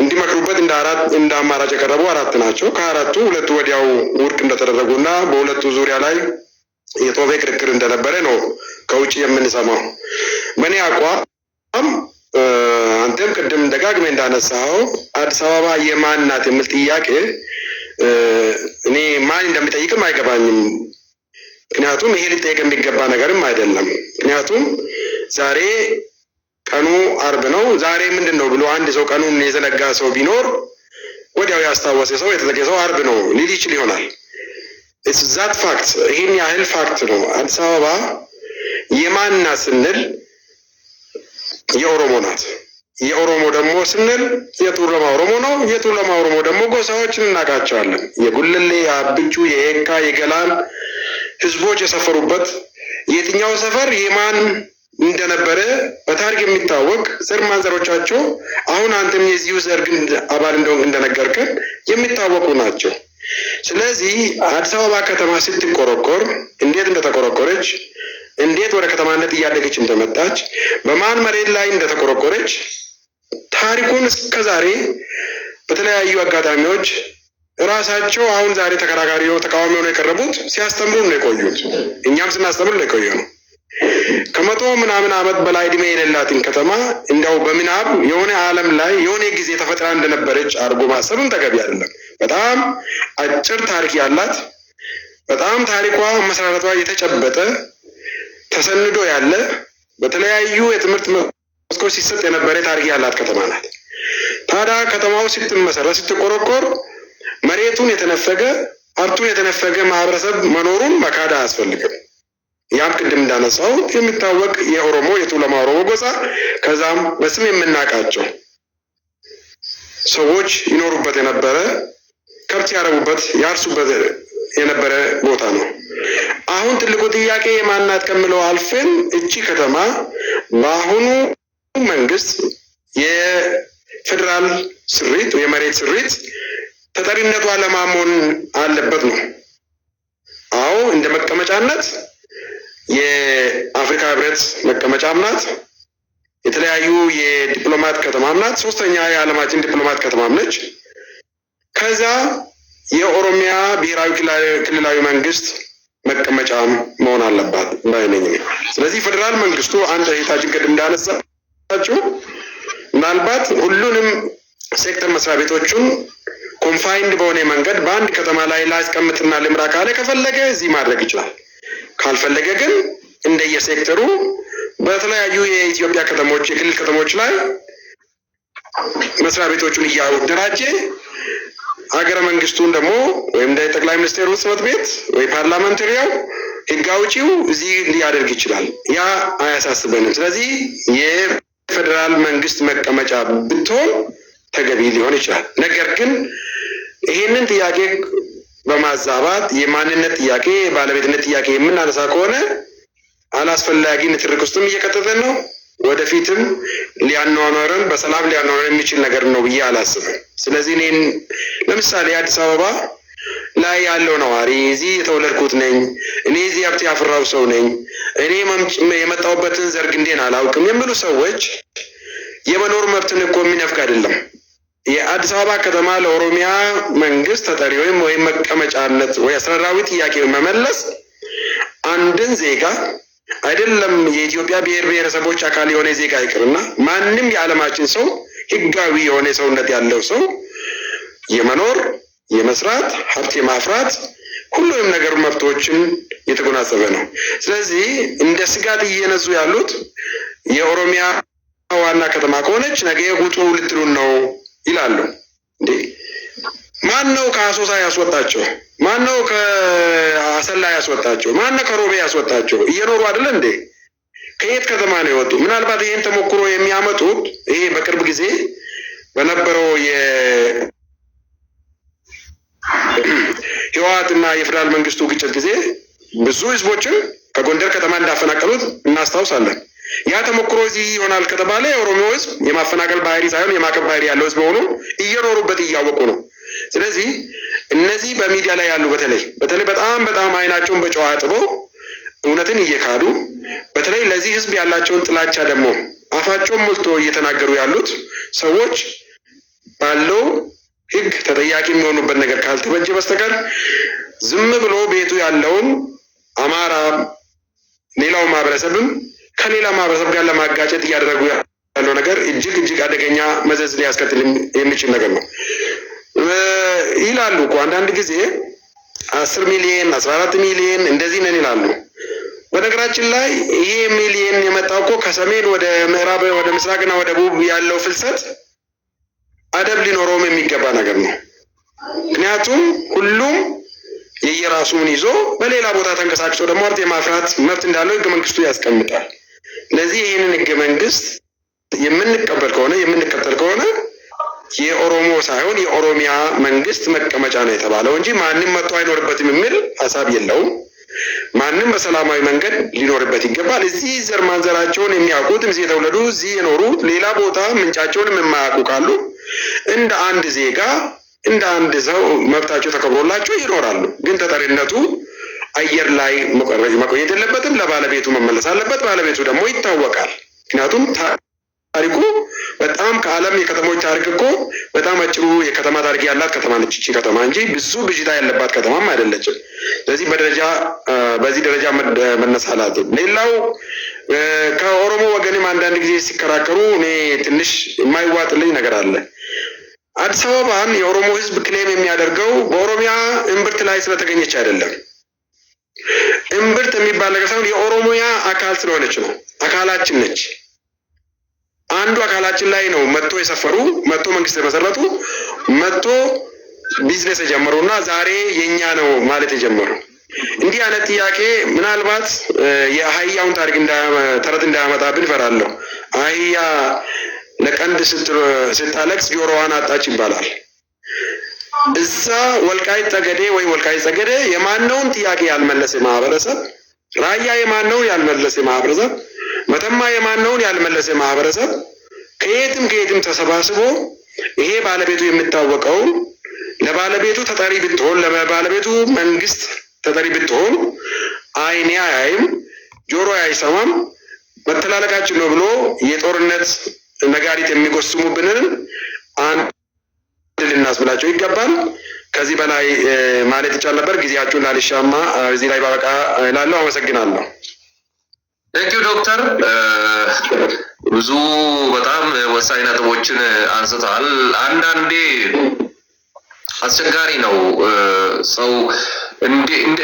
S3: እንዲመክሩበት እንደ አማራጭ የቀረቡ 4 ናቸው። ከአራቱ 2 ወዲያው ውድቅ እንደተደረጉና በሁለቱ ዙሪያ ላይ የጦፈ ክርክር እንደነበረ ነው ከውጭ የምንሰማው። በእኔ አቋም አንተም ቅድም ደጋግሜ እንዳነሳው አዲስ አበባ የማን ናት የሚል ጥያቄ እኔ ማን እንደሚጠይቅም አይገባኝም። ምክንያቱም ይሄ ሊጠየቅ የሚገባ ነገርም አይደለም። ምክንያቱም ዛሬ ቀኑ አርብ ነው። ዛሬ ምንድን ነው ብሎ አንድ ሰው ቀኑን የዘነጋ ሰው ቢኖር ወዲያው ያስታወሰ ሰው የተዘገ ሰው አርብ ነው ሊል ይችል ይሆናል። ዛት ፋክት ይህን ያህል ፋክት ነው። አዲስ አበባ የማን ናት ስንል የኦሮሞ ናት። የኦሮሞ ደግሞ ስንል የቱለማ ኦሮሞ ነው። የቱለማ ኦሮሞ ደግሞ ጎሳዎችን እናውቃቸዋለን። የጉልሌ፣ የአብቹ፣ የየካ፣ የገላን ህዝቦች የሰፈሩበት የትኛው ሰፈር የማን እንደነበረ በታሪክ የሚታወቅ ዘር ማንዘሮቻቸው አሁን አንተም የዚሁ ዘር ግንድ አባል እንደነገርከን የሚታወቁ ናቸው። ስለዚህ አዲስ አበባ ከተማ ስትቆረቆር እንዴት እንደተቆረቆረች፣ እንዴት ወደ ከተማነት እያደገች እንደመጣች፣ በማን መሬት ላይ እንደተቆረቆረች ታሪኩን እስከዛሬ በተለያዩ አጋጣሚዎች ራሳቸው አሁን ዛሬ ተቃዋሚ ሆነው የቀረቡት ሲያስተምሩ ነው የቆዩት። እኛም ስናስተምር ነው የቆየ ነው። ከመቶ ምናምን ዓመት በላይ እድሜ የሌላትን ከተማ እንደው በምናብ የሆነ ዓለም ላይ የሆነ ጊዜ ተፈጥራ እንደነበረች አድርጎ ማሰብም ተገቢ አይደለም። በጣም አጭር ታሪክ ያላት፣ በጣም ታሪኳ መሰረቷ የተጨበጠ ተሰንዶ ያለ፣ በተለያዩ የትምህርት መስኮች ሲሰጥ የነበረ ታሪክ ያላት ከተማ ናት። ታዲያ ከተማው ስትመሰረት ስትቆረቆር መሬቱን የተነፈገ ሀብቱን የተነፈገ ማህበረሰብ መኖሩን መካድ አያስፈልግም። ያም ቅድም እንዳነሳው የሚታወቅ የኦሮሞ የቱለማ ኦሮሞ ጎሳ ከዛም በስም የምናውቃቸው ሰዎች ይኖሩበት የነበረ ከብት ያረቡበት ያርሱበት የነበረ ቦታ ነው። አሁን ትልቁ ጥያቄ የማናት ከምለው አልፈን እቺ ከተማ በአሁኑ መንግስት የፌዴራል ስሪት የመሬት ስሪት ተጠሪነቷ ለማሞን አለበት ነው። አዎ እንደ መቀመጫነት የአፍሪካ ህብረት መቀመጫም ናት። የተለያዩ የዲፕሎማት ከተማም ናት። 3ኛ የዓለማችን ዲፕሎማት ከተማም ነች። ከዛ የኦሮሚያ ብሔራዊ ክልላዊ መንግስት መቀመጫም መሆን አለባት ባይነኝ። ስለዚህ ፌዴራል መንግስቱ አንድ እህታችን ቅድም እንዳነሳችው ምናልባት ሁሉንም ሴክተር መስሪያ ቤቶቹን ኮንፋይንድ በሆነ መንገድ በአንድ ከተማ ላይ ላስቀምጥና ልምራ ካለ ከፈለገ እዚህ ማድረግ ይችላል። ካልፈለገ ግን እንደየሴክተሩ በተለያዩ የኢትዮጵያ ከተሞች የክልል ከተሞች ላይ መስሪያ ቤቶቹን እያደራጀ ሀገረ መንግስቱን ደግሞ ወይም እንደ ጠቅላይ ሚኒስትሩ ጽሕፈት ቤት ወይ ፓርላመንታሪያው ህግ አውጪው እዚህ ሊያደርግ ይችላል። ያ አያሳስበንም። ስለዚህ የፌዴራል መንግስት መቀመጫ ብትሆን ተገቢ ሊሆን ይችላል። ነገር ግን ይህንን ጥያቄ በማዛባት የማንነት ጥያቄ የባለቤትነት ጥያቄ የምናነሳ ከሆነ አላስፈላጊ ንትርክ ውስጥም እየከተተን ነው። ወደፊትም ሊያኗኗረን በሰላም ሊያኗኗረን የሚችል ነገር ነው ብዬ አላስብም። ስለዚህ እኔን ለምሳሌ አዲስ አበባ ላይ ያለው ነዋሪ እዚህ የተወለድኩት ነኝ፣ እኔ እዚህ ሀብት ያፈራው ሰው ነኝ፣ እኔ የመጣሁበትን ዘር ግንዴን አላውቅም የሚሉ ሰዎች የመኖር መብትን እኮ የሚነፍቅ አይደለም። የአዲስ አበባ ከተማ ለኦሮሚያ መንግስት ተጠሪ ወይም መቀመጫነት ወይ አስተዳደራዊ ጥያቄ መመለስ አንድን ዜጋ አይደለም የኢትዮጵያ ብሔር ብሔረሰቦች አካል የሆነ ዜጋ ይቅርና ማንም የዓለማችን ሰው ህጋዊ የሆነ ሰውነት ያለው ሰው የመኖር የመስራት ሀብት የማፍራት ሁሉንም ነገር መብቶችን የተጎናጸፈ ነው። ስለዚህ እንደ ስጋት እየነዙ ያሉት የኦሮሚያ ዋና ከተማ ከሆነች ነገ ውጡ ልትሉን ነው ይላሉ። እንዴ ማን ነው ከአሶሳ ያስወጣቸው? ማን ነው ከአሰላ ያስወጣቸው? ማን ነው ከሮቤ ያስወጣቸው? እየኖሩ አይደል እንዴ? ከየት ከተማ ነው የወጡ? ምናልባት ይሄን ተሞክሮ የሚያመጡት ይሄ በቅርብ ጊዜ በነበረው የህወሓትና የፌደራል መንግስቱ ግጭት ጊዜ ብዙ ህዝቦችን ከጎንደር ከተማ እንዳፈናቀሉት እናስታውሳለን። ያ ተሞክሮ እዚህ ይሆናል ከተባለ የኦሮሞ ህዝብ የማፈናቀል ባህሪ ሳይሆን የማቀብ ባህሪ ያለው ህዝብ ሆኖ እየኖሩበት እያወቁ ነው። ስለዚህ እነዚህ በሚዲያ ላይ ያሉ በተለይ በጣም አይናቸውን በጨዋ አጥበው እውነትን እየካዱ በተለይ ለዚህ ህዝብ ያላቸውን ጥላቻ ደግሞ አፋቸውን ሞልቶ እየተናገሩ ያሉት ሰዎች ባለው ህግ ተጠያቂ የሚሆኑበት ነገር ካልተበጀ በስተቀር ዝም ብሎ ቤቱ ያለውን አማራ ሌላው ማህበረሰብም ከሌላ ማህበረሰብ ጋር ለማጋጨት እያደረጉ ያለው ነገር እጅግ አደገኛ መዘዝ ሊያስከትል የሚችል ነገር ነው ይላሉ እኮ አንዳንድ ጊዜ 10 ሚሊዮን 14 ሚሊዮን እንደዚህ ነን ይላሉ። በነገራችን ላይ ይሄ ሚሊዮን የመጣው እኮ ከሰሜን ወደ ምዕራብ ወደ ምስራቅና ወደ ደቡብ ያለው ፍልሰት አደብ ሊኖረውም የሚገባ ነገር ነው። ምክንያቱም ሁሉም የየራሱን ይዞ በሌላ ቦታ ተንቀሳቅሶ ደግሞ ሀብት የማፍራት መብት እንዳለው ህገ መንግስቱ ያስቀምጣል። ለዚህ ይህንን ህገ መንግስት የምንከተል ከሆነ የኦሮሞ ሳይሆን የኦሮሚያ መንግስት መቀመጫ ነው የተባለው እንጂ ማንም መጥቶ አይኖርበትም የሚል ሀሳብ የለውም። ማንም በሰላማዊ መንገድ ሊኖርበት ይገባል። እዚህ ዘር ማንዘራቸውን የሚያውቁት እዚህ የተወለዱ እዚህ የኖሩ ሌላ ቦታ ምንጫቸውን የማያውቁ ካሉ እንደ አንድ ዜጋ እንደ አንድ ሰው መብታቸው ተከብሮላቸው ይኖራሉ። ግን ተጠሪነቱ አየር ላይ መቆየት የለበትም፣ ለባለቤቱ መመለስ አለበት። ባለቤቱ ደግሞ ይታወቃል። ምክንያቱም ታሪኩ በጣም ከዓለም የከተሞች ታሪክ እኮ በጣም አጭሩ የከተማ ታሪክ ያላት ከተማ ነች እቺ ከተማ እንጂ ብዙ ብዥታ ያለባት ከተማም አይደለችም። ስለዚህ በዚህ ደረጃ መነሳላት ሌላው ከኦሮሞ ወገንም አንዳንድ ጊዜ ሲከራከሩ እኔ ትንሽ የማይዋጥልኝ ነገር አለ። አዲስ አበባን የኦሮሞ ህዝብ ክሌም የሚያደርገው በኦሮሚያ እምብርት ላይ ስለተገኘች አይደለም። እምብርት የሚባል ነገር ሳይሆን የኦሮሚያ አካል ስለሆነች ነው። አካላችን ነች። አንዱ አካላችን ላይ ነው መጥቶ የሰፈሩ መጥቶ መንግስት የመሰረቱ መጥቶ ቢዝነስ የጀመሩና ዛሬ የኛ ነው ማለት የጀመሩ። እንዲህ አይነት ጥያቄ ምናልባት የአህያውን ታሪክ ተረት እንዳያመጣብን እፈራለሁ። አህያ ለቀንድ ስታለቅስ ጆሮዋን አጣች ይባላል። እዛ ወልቃይት ጠገዴ የማነውን ጥያቄ ያልመለሰ ማህበረሰብ፣ ራያ የማነውን ያልመለሰ ማህበረሰብ፣ መተማ የማነውን ያልመለሰ ማህበረሰብ ከየትም ተሰባስቦ ይሄ ባለቤቱ የሚታወቀውን ለባለቤቱ ተጠሪ ብትሆን ለባለቤቱ መንግስት ተጠሪ ብትሆን አይኔ አያይም ጆሮ አይሰማም መተላለቃችን ነው ብሎ የጦርነት ነጋሪት የሚጎስሙብንን አንድ ልናስብላቸው ይገባል። ከዚህ በላይ ማለት ይቻል ነበር። ጊዜያችሁን ላልሻማ እዚህ ላይ ባበቃ እላለሁ። አመሰግናለሁ።
S2: ቴንኪው ዶክተር፣ ብዙ በጣም ወሳኝ ነጥቦችን አንስተዋል። አንዳንዴ አስቸጋሪ ነው ሰው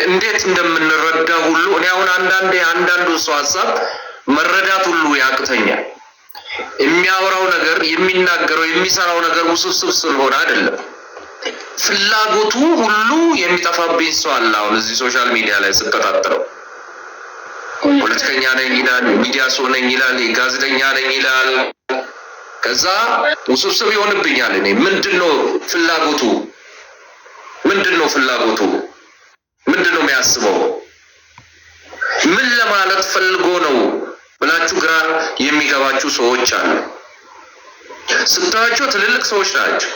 S2: እንዴት እንደምንረዳ ሁሉ እኔ አሁን አንዳንዱ ሰው ሀሳብ መረዳት ሁሉ ያቅተኛል። የሚያወራው ነገር የሚናገረው የሚሰራው ነገር ውስብስብ ስለሆነ አይደለም። ፍላጎቱ ሁሉ የሚጠፋብኝ ሰው አለ። አሁን እዚህ ሶሻል ሚዲያ ላይ ስከታተለው ፖለቲከኛ ነኝ ይላል፣ ሚዲያ ሰው ነኝ ይላል፣ ጋዜጠኛ ነኝ ይላል። ከዛ ውስብስብ ይሆንብኛል። እኔ ምንድነው ፍላጎቱ? ምንድነው የሚያስበው? ምን ለማለት ፈልጎ ነው ብላችሁ ግራ የሚገባችሁ ሰዎች አሉ። ስታዩቸው ትልልቅ ሰዎች ናቸው።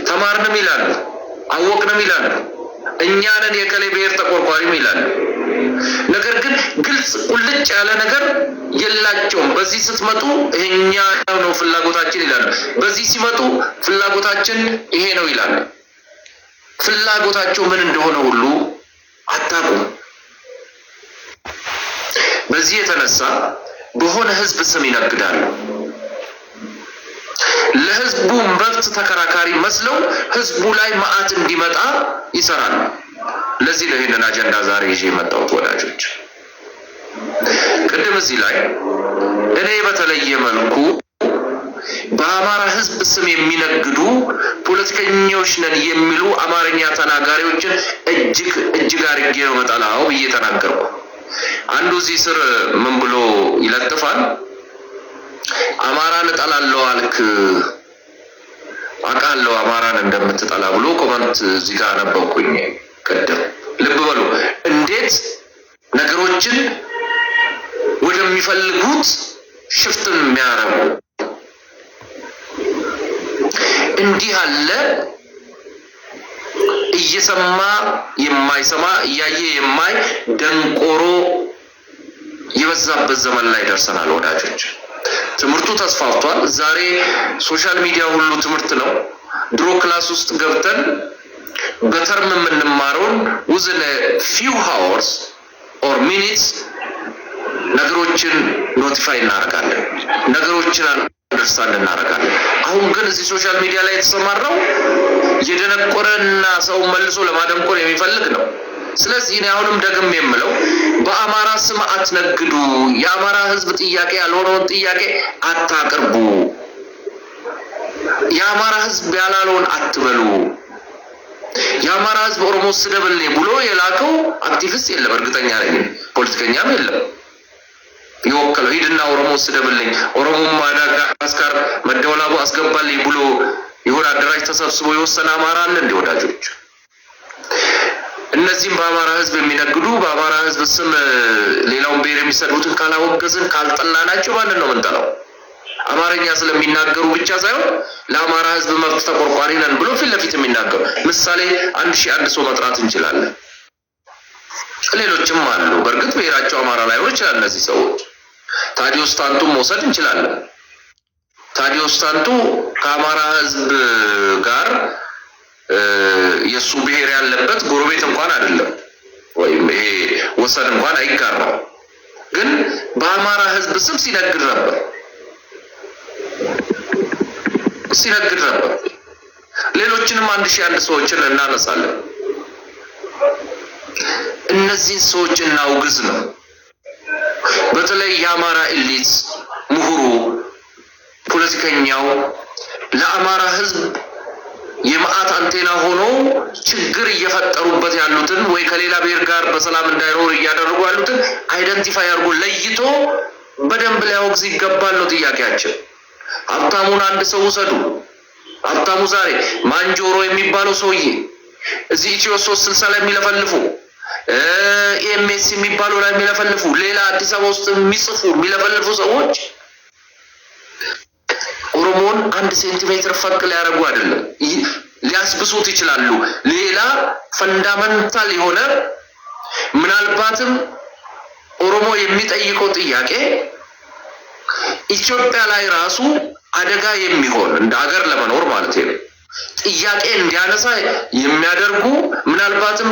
S2: ተማርንም ይላሉ፣ አወቅንም ይላሉ፣ እኛንን የከሌ ብሔር ተቆርቋሪም ይላሉ። ነገር ግን ግልጽ ቁልጭ ያለ ነገር የላቸውም። በዚህ ስትመጡ ይሄኛ ነው ፍላጎታችን ይላሉ፣ በዚህ ሲመጡ ፍላጎታችን ይሄ ነው ይላሉ። ፍላጎታቸው ምን እንደሆነ ሁሉ አታውቁም። በዚህ የተነሳ በሆነ ህዝብ ስም ይነግዳሉ። ለህዝቡ መብት ተከራካሪ መስለው ህዝቡ ላይ መዓት እንዲመጣ ይሰራሉ። ለዚህ ነው ይሄንን አጀንዳ ዛሬ ይዤ የመጣሁት ወዳጆች። ቅድም እዚህ ላይ እኔ በተለየ መልኩ በአማራ ህዝብ ስም የሚነግዱ ፖለቲከኞች ነን የሚሉ አማርኛ ተናጋሪዎችን እጅግ አድርጌ ነው መጣላው ብዬ ተናገርኩ። አንዱ እዚህ ስር ምን ብሎ ይለጥፋል? አማራን እጠላለሁ አልክ፣ አውቃለሁ አማራን እንደምትጠላ ብሎ ኮመንት እዚህ ጋር ነበርኩኝ ቅድም። ልብ በሉ እንዴት ነገሮችን ወደሚፈልጉት ሽፍትን የሚያረጉ እንዲህ አለ እየሰማ የማይሰማ እያየ የማይ ደንቆሮ የበዛበት ዘመን ላይ ደርሰናል ወዳጆች። ትምህርቱ ተስፋፍቷል። ዛሬ ሶሻል ሚዲያ ሁሉ ትምህርት ነው። ድሮ ክላስ ውስጥ ገብተን በተርም የምንማረውን within a few hours or minutes ነገሮችን ኖቲፋይ እናደርጋለን፣ ነገሮችን አንደርስታንድ እናደርጋለን። አሁን ግን እዚህ ሶሻል ሚዲያ ላይ የተሰማራው የደነቆረና ሰው መልሶ ለማደንቆር የሚፈልግ ነው። ስለዚህ እኔ አሁንም ደግሜ የምለው በአማራ ስም አትነግዱ፣ የአማራ ህዝብ ጥያቄ ያልሆነውን ጥያቄ አታቅርቡ፣ የአማራ ህዝብ ያላለውን አትበሉ። የአማራ ህዝብ ኦሮሞ ስደብልኝ ብሎ የላከው አክቲቪስት የለም፣ እርግጠኛ ነኝ። ፖለቲከኛም የለም ይወከለው ሂድና ኦሮሞ ስደብልኝ፣ ኦሮሞ ማዳጋስካር መደወላቡ አስገባልኝ ብሎ ይሁን አደራጅ ተሰብስቦ የወሰነ አማራ አለ እንዴ ወዳጆች? እነዚህም በአማራ ህዝብ የሚነግዱ በአማራ ህዝብ ስም ሌላውን ብሔር የሚሰዱትን ካላወገዝን ካልጠላናቸው ማንን ነው የምንጠላው? አማርኛ ስለሚናገሩ ብቻ ሳይሆን ለአማራ ህዝብ መብት ተቆርቋሪ ነን ብሎ ፊት ለፊት የሚናገሩ ምሳሌ 1001 ሰው መጥራት እንችላለን። ሌሎችም አሉ። በእርግጥ ብሔራቸው አማራ ላይሆን ይችላል እነዚህ ሰዎች። ታዲዮስ ታንቱን መውሰድ እንችላለን። ታዲዮስ ታንቱ ከአማራ ህዝብ ጋር የሱ ብሔር ያለበት ጎረቤት እንኳን አይደለም፣ ወይም ይሄ ወሰን እንኳን አይጋራም። ግን በአማራ ህዝብ ስም ሲነግድ ነበር። ሌሎችንም 1001 ሰዎችን እናነሳለን። እነዚህ ሰዎች እናውግዝ ነው። በተለይ የአማራ ኤሊት ምሁሩ፣ ፖለቲከኛው ለአማራ ህዝብ የማአት አንቴና ሆኖ ችግር እየፈጠሩበት ያሉትን ወይ ከሌላ ብሔር ጋር በሰላም እንዳይኖር እያደረጉ ያሉትን አይደንቲፋይ አድርጎ ለይቶ በደንብ ሊያወግዝ ይገባል ነው ጥያቄያችን። ሀብታሙን አንድ ሰው ውሰዱ። ሀብታሙ ዛሬ ማንጆሮ የሚባለው ሰውዬ እዚህ ኢትዮ 360 ላይ የሚለፈልፉ ኤምኤስ የሚባለው ላይ የሚለፈልፉ ሌላ አዲስ አበባ ውስጥ የሚለፈልፉ ሰዎች ኦሮሞን 1 ሴንቲሜትር ፈቅ ሊያደርጉ አይደለም፣ ሊያስብሱት ይችላሉ። ሌላ ፈንዳመንታል የሆነ ምናልባትም ኦሮሞ የሚጠይቀው ጥያቄ ኢትዮጵያ ላይ ራሱ አደጋ የሚሆን እንደ ሀገር ለመኖር ማለት ነው ጥያቄ እንዲያነሳ የሚያደርጉ ምናልባትም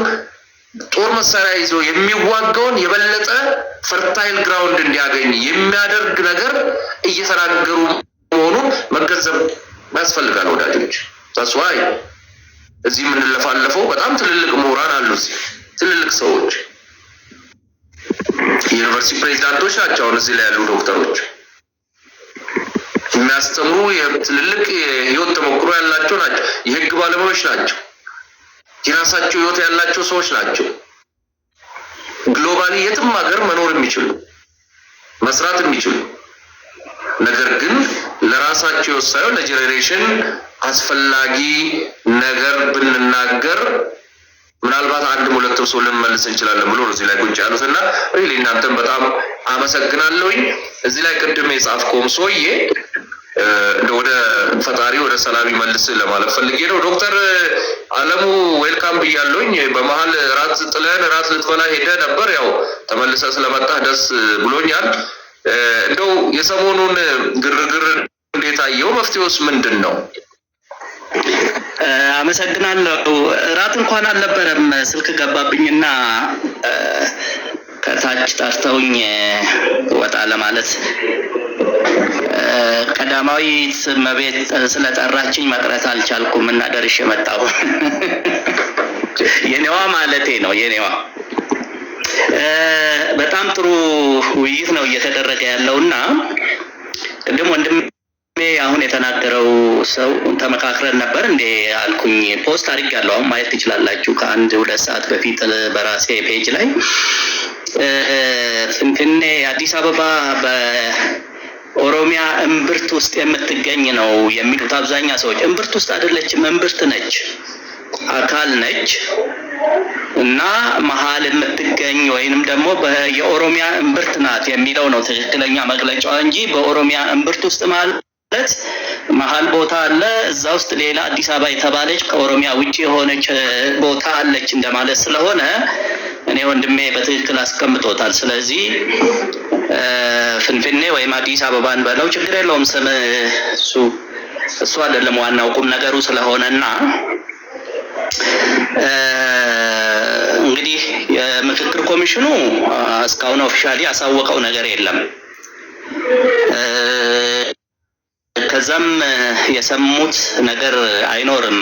S2: ጦር መሳሪያ ይዞ የሚዋጋውን የበለጠ ፈርታይል ግራውንድ እንዲያገኝ የሚያደርግ ነገር እየተናገሩ መሆኑን መገንዘብ ያስፈልጋል ወዳጆች። that's why እዚህ የምንለፋለፈው በጣም ትልልቅ ምሁራን አሉ፣ ትልልቅ ሰዎች ዩኒቨርሲቲ ፕሬዝዳንቶች ናቸው። እዚህ ላይ ያሉ ዶክተሮች የሚያስተምሩ ትልልቅ የህይወት ተሞክሮ ያላቸው ናቸው። የህግ ባለሙያዎች ናቸው። የራሳቸው ህይወት ያላቸው ሰዎች ናቸው። ግሎባሊ የትም ሀገር መኖር የሚችሉ መስራት የሚችሉ ነገር ግን ለራሳቸው ሳይሆን ለጀነሬሽን አስፈላጊ ነገር ብንናገር ምናልባት 1-2 ሰው ልንመልስ እንችላለን ብሎ እዚህ ላይ ቁጭ ያሉትና ሪሊ እናንተም በጣም አመሰግናለሁኝ። እዚህ ላይ ቅድም የጻፍከውም ሰውዬ ወደ ፈጣሪ ወደ ሰላም ይመልስ ለማለት ፈልጌ ነው። ዶክተር አለሙ ዌልካም ብያለሁኝ። በመሀል ራት ጥለን ራት ልትበላ ሄደ ነበር። ያው ተመልሰ ስለመጣህ ደስ ብሎኛል። እንደው የሰሞኑን ግርግር እንዴት አየው? መፍትሄውስ ምንድን ነው?
S4: አመሰግናለሁ። ራት እንኳን አልነበረም፣ ስልክ ገባብኝና ከታች ጠርተውኝ ወጣ ለማለት ቀዳማዊት እመቤት ስለጠራችኝ መቅረት አልቻልኩም እና ደርሼ መጣሁ። የኔዋ ማለቴ ነው። የኔዋ በጣም ጥሩ ውይይት ነው እየተደረገ ያለውና ቅድም ወንድሜ አሁን የተናገረው ሰው ተመካክረን ነበር እንዴ አልኩኝ። ፖስት አድርጌያለሁ፣ አሁን ማየት ትችላላችሁ። ከ1-2 ሰዓት በፊት በራሴ ፔጅ ላይ ፍንፍኔ አዲስ አበባ በኦሮሚያ እምብርት ውስጥ የምትገኝ ነው የሚሉት አብዛኛው ሰዎች። እምብርት ውስጥ አይደለችም፣ እምብርት ነች፣ አካል ነች እና መሀል የምትገኝ ወይንም ደግሞ የኦሮሚያ እምብርት ናት የሚለው ነው ትክክለኛ መግለጫው እንጂ በኦሮሚያ እምብርት ውስጥ ማለት መሀል ቦታ አለ፣ እዛ ውስጥ ሌላ አዲስ አበባ የተባለች ከኦሮሚያ ውጪ የሆነች ቦታ አለች እንደማለት ስለሆነ እኔ ወንድሜ በትክክል አስቀምጦታል። ስለዚህ ፍንፍኔ ወይም አዲስ አበባን በለው ችግር የለውም ስም እሱ አይደለም ዋናው ቁም ነገሩ ስለሆነና እንግዲህ የምክክር ኮሚሽኑ እስካሁን ኦፊሻሊ ያሳወቀው ነገር የለም። ከዛም የሰሙት ነገር አይኖርም።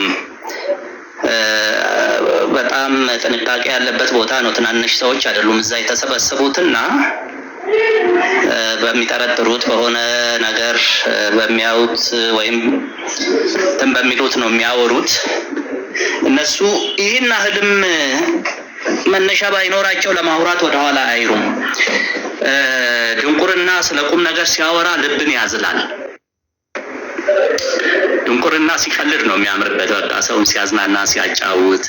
S4: በጣም ጥንቃቄ ያለበት ቦታ ነው። ትናንሽ ሰዎች አይደሉም እዛ የተሰበሰቡትና በሚጠረጥሩት በሆነ ነገር በሚያዩት ወይም በሚሉት ነው የሚያወሩት። እነሱ ይህን አህልም መነሻ ባይኖራቸው ለማውራት ወደኋላ አይሩም። ድንቁርና ስለ ቁም ነገር ሲያወራ ልብን ያዝላል። ድንቁርና ሲቀልድ ነው የሚያምርበት። በቃ ሰውን ሲያዝናና ሲያጫውት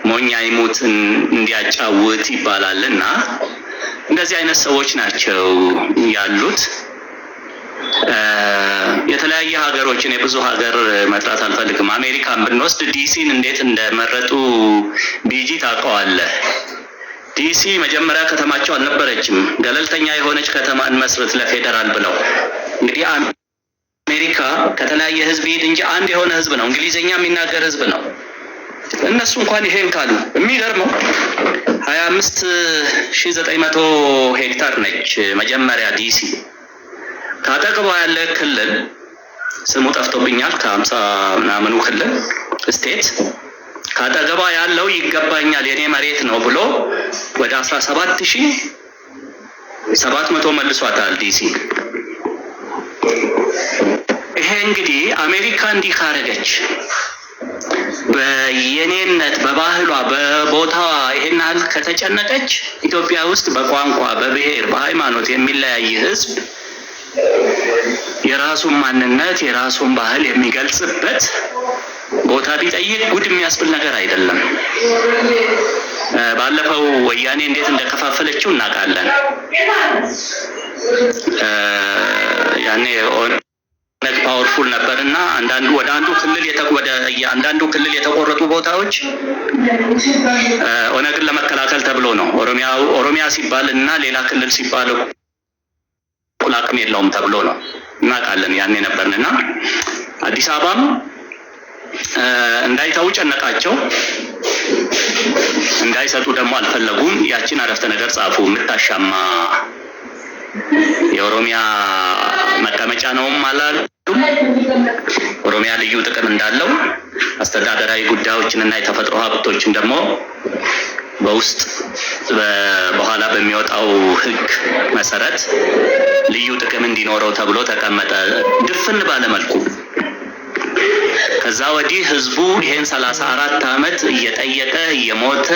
S4: ሞኛ ይሙትን እንዲያጫውት ይባላልና እንደዚህ አይነት ሰዎች ናቸው ያሉት። የተለያየ ሀገሮችን የብዙ ሀገር መጥራት አልፈልግም። አሜሪካን ብንወስድ ዲሲን እንዴት እንደመረጡ ቢጂ ታውቀዋለህ። ዲሲ መጀመሪያ ከተማቸው አልነበረችም። ገለልተኛ የሆነች ከተማ እንመስርት ለፌደራል ብለው እንግዲህ አሜሪካ ከተለያየ ህዝብ ሄድ እንጂ አንድ የሆነ ህዝብ ነው፣ እንግሊዝኛ የሚናገር ህዝብ ነው። እነሱ እንኳን ይሄን ካሉ የሚገርመው 25900 ሄክታር ነች መጀመሪያ ዲሲ። ካጠገቧ ያለ ክልል ስሙ ጠፍቶብኛል፣ ከ50 ምናምኑ ክልል ስቴት ካጠገቧ ያለው ይገባኛል የኔ መሬት ነው ብሎ ወደ 17700 መልሷታል ዲሲ። ይሄ እንግዲህ አሜሪካ እንዲህ ካረገች በየኔነት በባህሏ በቦታዋ ይሄን ያህል ከተጨነቀች ኢትዮጵያ ውስጥ በቋንቋ በብሔር በሃይማኖት የሚለያይ ህዝብ የራሱን ማንነት የራሱን ባህል የሚገልጽበት ቦታ ቢጠይቅ ጉድ የሚያስብል ነገር አይደለም። ባለፈው ወያኔ እንዴት እንደከፋፈለችው እናውቃለን። ያኔ ኦነግ ፓወርፉል ነበርና ወደ አንዳንዱ ክልል የተቆረጡ ቦታዎች ኦነግን ለመከላከል ተብሎ ነው። ኦሮሚያ ሲባል እና ሌላ ክልል ሲባል አቅም የለውም ተብሎ ነው እናውቃለን። ያኔ ነበርንና አዲስ አበባም እንዳይተው ጨነቃቸው። እንዳይሰጡ ደግሞ አልፈለጉም። ያቺን አረፍተ ነገር ጻፉ። የምታሻማ የኦሮሚያ መቀመጫ ነውም አላሉ። ኦሮሚያ ልዩ ጥቅም እንዳለው አስተዳደራዊ ጉዳዮችንና የተፈጥሮ ሀብቶችን ደግሞ በውስጥ በኋላ በሚወጣው ህግ መሰረት ልዩ ጥቅም እንዲኖረው ተብሎ ተቀመጠ ድፍን ባለመልኩ። ከዛ ወዲህ ህዝቡ ይሄን 34 አመት እየጠየቀ እየሞተ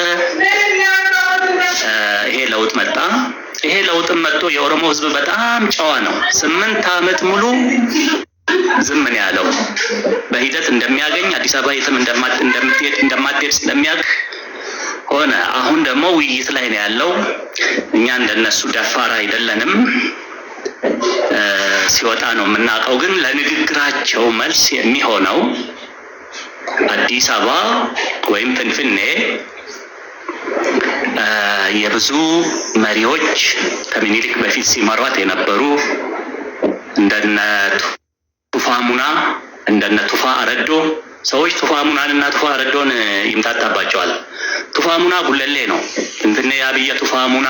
S4: ይሄ ለውጥ መጣ። ይሄ ለውጥ መጥቶ የኦሮሞ ህዝብ በጣም ጨዋ ነው። 8 አመት ሙሉ ዝም ነው ያለው። በሂደት እንደሚያገኝ አዲስ አበባ የትም እንደማትሄድ ስለሚያውቅ ሆነ። አሁን ደግሞ ውይይት ላይ ነው ያለው። እኛ እንደነሱ ደፋር አይደለንም። ሲወጣ ነው የምናውቀው። ግን ለንግግራቸው መልስ የሚሆነው አዲስ አበባ ወይም ፍንፍኔ የብዙ መሪዎች ከምኒልክ በፊት ሲመሯት የነበሩ እንደነ ቱፋ ሙና እንደነ ቱፋ አረዶ ሰዎች ቱፋ ሙናንና ቱፋ አረዶን ይምታታባቸዋል። ቱፋ ሙና ጉለሌ ነው። ፍንፍኔ የአብየ ቱፋ ሙና፣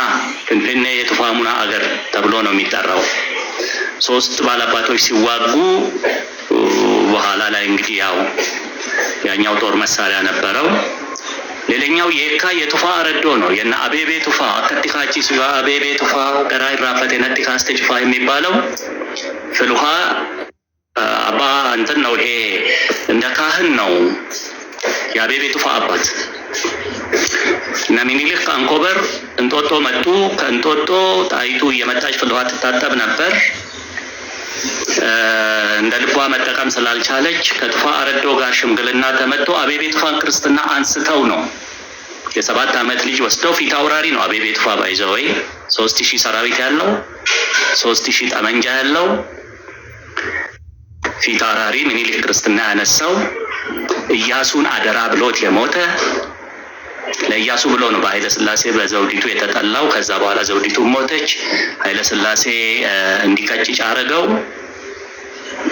S4: ፍንፍኔ የቱፋ ሙና አገር ተብሎ ነው የሚጠራው። ሶስት ባላባቶች ሲዋጉ በኋላ ላይ እንግዲህ ያኛው ጦር መሳሪያ ነበረው። ሌላኛው የካ የቱፋ አረዶ ነው። የና አቤቤ ቱፋ ከቲካቺ ሲዋ አቤቤ ቱፋ ቀራይ ራፈት የነቲካስተ ጩፋ የሚባለው ፍልውሃ አባ እንትን ነው። ይሄ እንደ ካህን ነው የአቤቤ ቱፋ አባት። እና ምኒልክ አንኮበር እንጦጦ መጡ። ከእንጦጦ ጣይቱ እየመጣች ፍልውሃ ትታጠብ ነበር። እንደ ልቧ መጠቀም ስላልቻለች ከቱፋ አረዶ ጋር ሽምግልና ተመቶ አቤቤ ቱፋን ክርስትና አንስተው ነው የ7 ዓመት ልጅ ወስደው ፊት አውራሪ ነው አቤቤ ቱፋ ባይዘወይ 3000 ሰራዊት ያለው 3000 ጠመንጃ ያለው ፊት አውራሪ ምኒልክ ክርስትና ያነሳው ኢያሱን አደራ ብሎት የሞተ ለኢያሱ ብሎ ነው በኃይለ ሥላሴ በዘውዲቱ የተጠላው። ከዛ በኋላ ዘውዲቱ ሞተች። ኃይለ ሥላሴ እንዲቀጭጭ አረገው።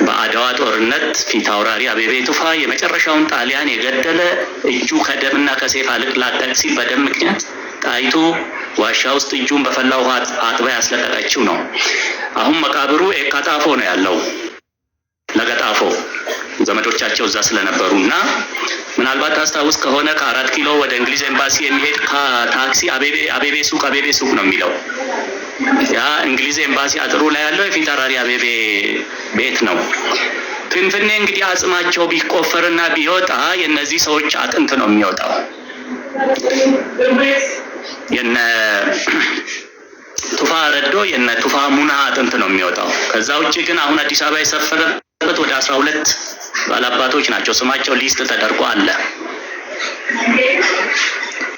S4: በአድዋ ጦርነት ፊት አውራሪ አቤቤ ቱፋ የመጨረሻውን ጣሊያን የገደለ እጁ ከደምና ከሰይፍ አልቅላቀቅ ሲል በደም ምክንያት ጣይቱ ዋሻ ውስጥ እጁን በፈላ ውሃ አጥባ ያስለቀቀችው ነው። አሁን መቃብሩ ኤካጣፎ ነው ያለው፣ ለገጣፎ ዘመዶቻቸው እዛ ስለነበሩና ምናልባት ታስታውስ ከሆነ ከ4 ኪሎ ወደ እንግሊዝ ኤምባሲ የሚሄድ ታክሲ አቤቤ ሱቅ ነው የሚለው። ያ እንግሊዝ ኤምባሲ አጥሩ ላይ ያለው የፊት አውራሪ አቤቤ ቤት ነው። ፍንፍኔ እንግዲህ አጽማቸው ቢቆፈርና ቢወጣ የነዚህ ሰዎች አጥንት ነው የሚወጣው። የነ ቱፋ አረዶ የነ ቱፋ ሙና አጥንት ነው የሚወጣው። ከዛ ውጪ ግን አሁን አዲስ አበባ የሰፈረበት ወደ 12 ባላባቶች ናቸው። ስማቸው ሊስት ተደርጎ አለ።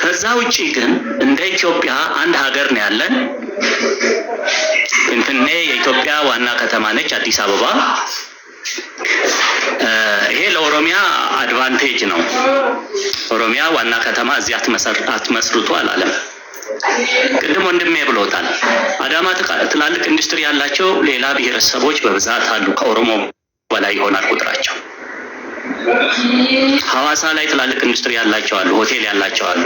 S4: ከዛ ውጪ ግን እንደ ኢትዮጵያ አንድ ሀገር ነው ያለን። ፍንፍኔ የኢትዮጵያ ዋና ከተማ ነች፣ አዲስ አበባ። ይሄ ለኦሮሚያ አድቫንቴጅ ነው። ኦሮሚያ ዋና ከተማ እዚህ አትመስርቱ አላለም። ቅድም ወንድሜ ብሎታል። አዳማ ትላልቅ ኢንዱስትሪ ያላቸው ሌላ ብሔረሰቦች በብዛት አሉ። ከኦሮሞ በላይ ይሆናል ቁጥራቸው። ሐዋሳ ላይ ትላልቅ ኢንዱስትሪ ያላቸው አሉ፣ ሆቴል ያላቸው አሉ።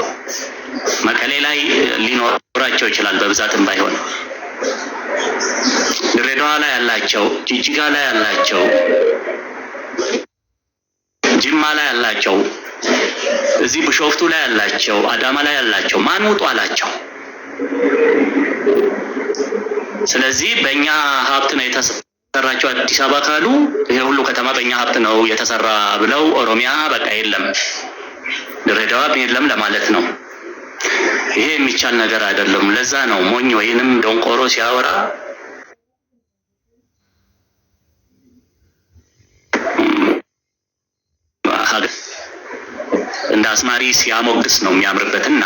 S4: መቀሌ ላይ ሊኖራቸው ይችላል በብዛትም ባይሆን። ድሬዳዋ ላይ ያላቸው፣ ጅጅጋ ላይ ያላቸው፣ ጅማ ላይ ያላቸው፣ እዚህ ብሾፍቱ ላይ ያላቸው፣ አዳማ ላይ ያላቸው ማን ውጡ አላቸው። ስለዚህ በእኛ ሀብት ነው የተሰራቸው አዲስ አበባ ካሉ ይሄ ሁሉ ከተማ በእኛ ሀብት ነው የተሰራ ብለው ኦሮሚያ በቃ የለም ድሬዳዋ የለም ለማለት ነው። ይሄ የሚቻል ነገር አይደለም። ለዛ ነው ሞኝ ወይንም ዶንቆሮ ሲያወራ እንደ አስማሪ ሲያሞግስ ነው የሚያምርበትና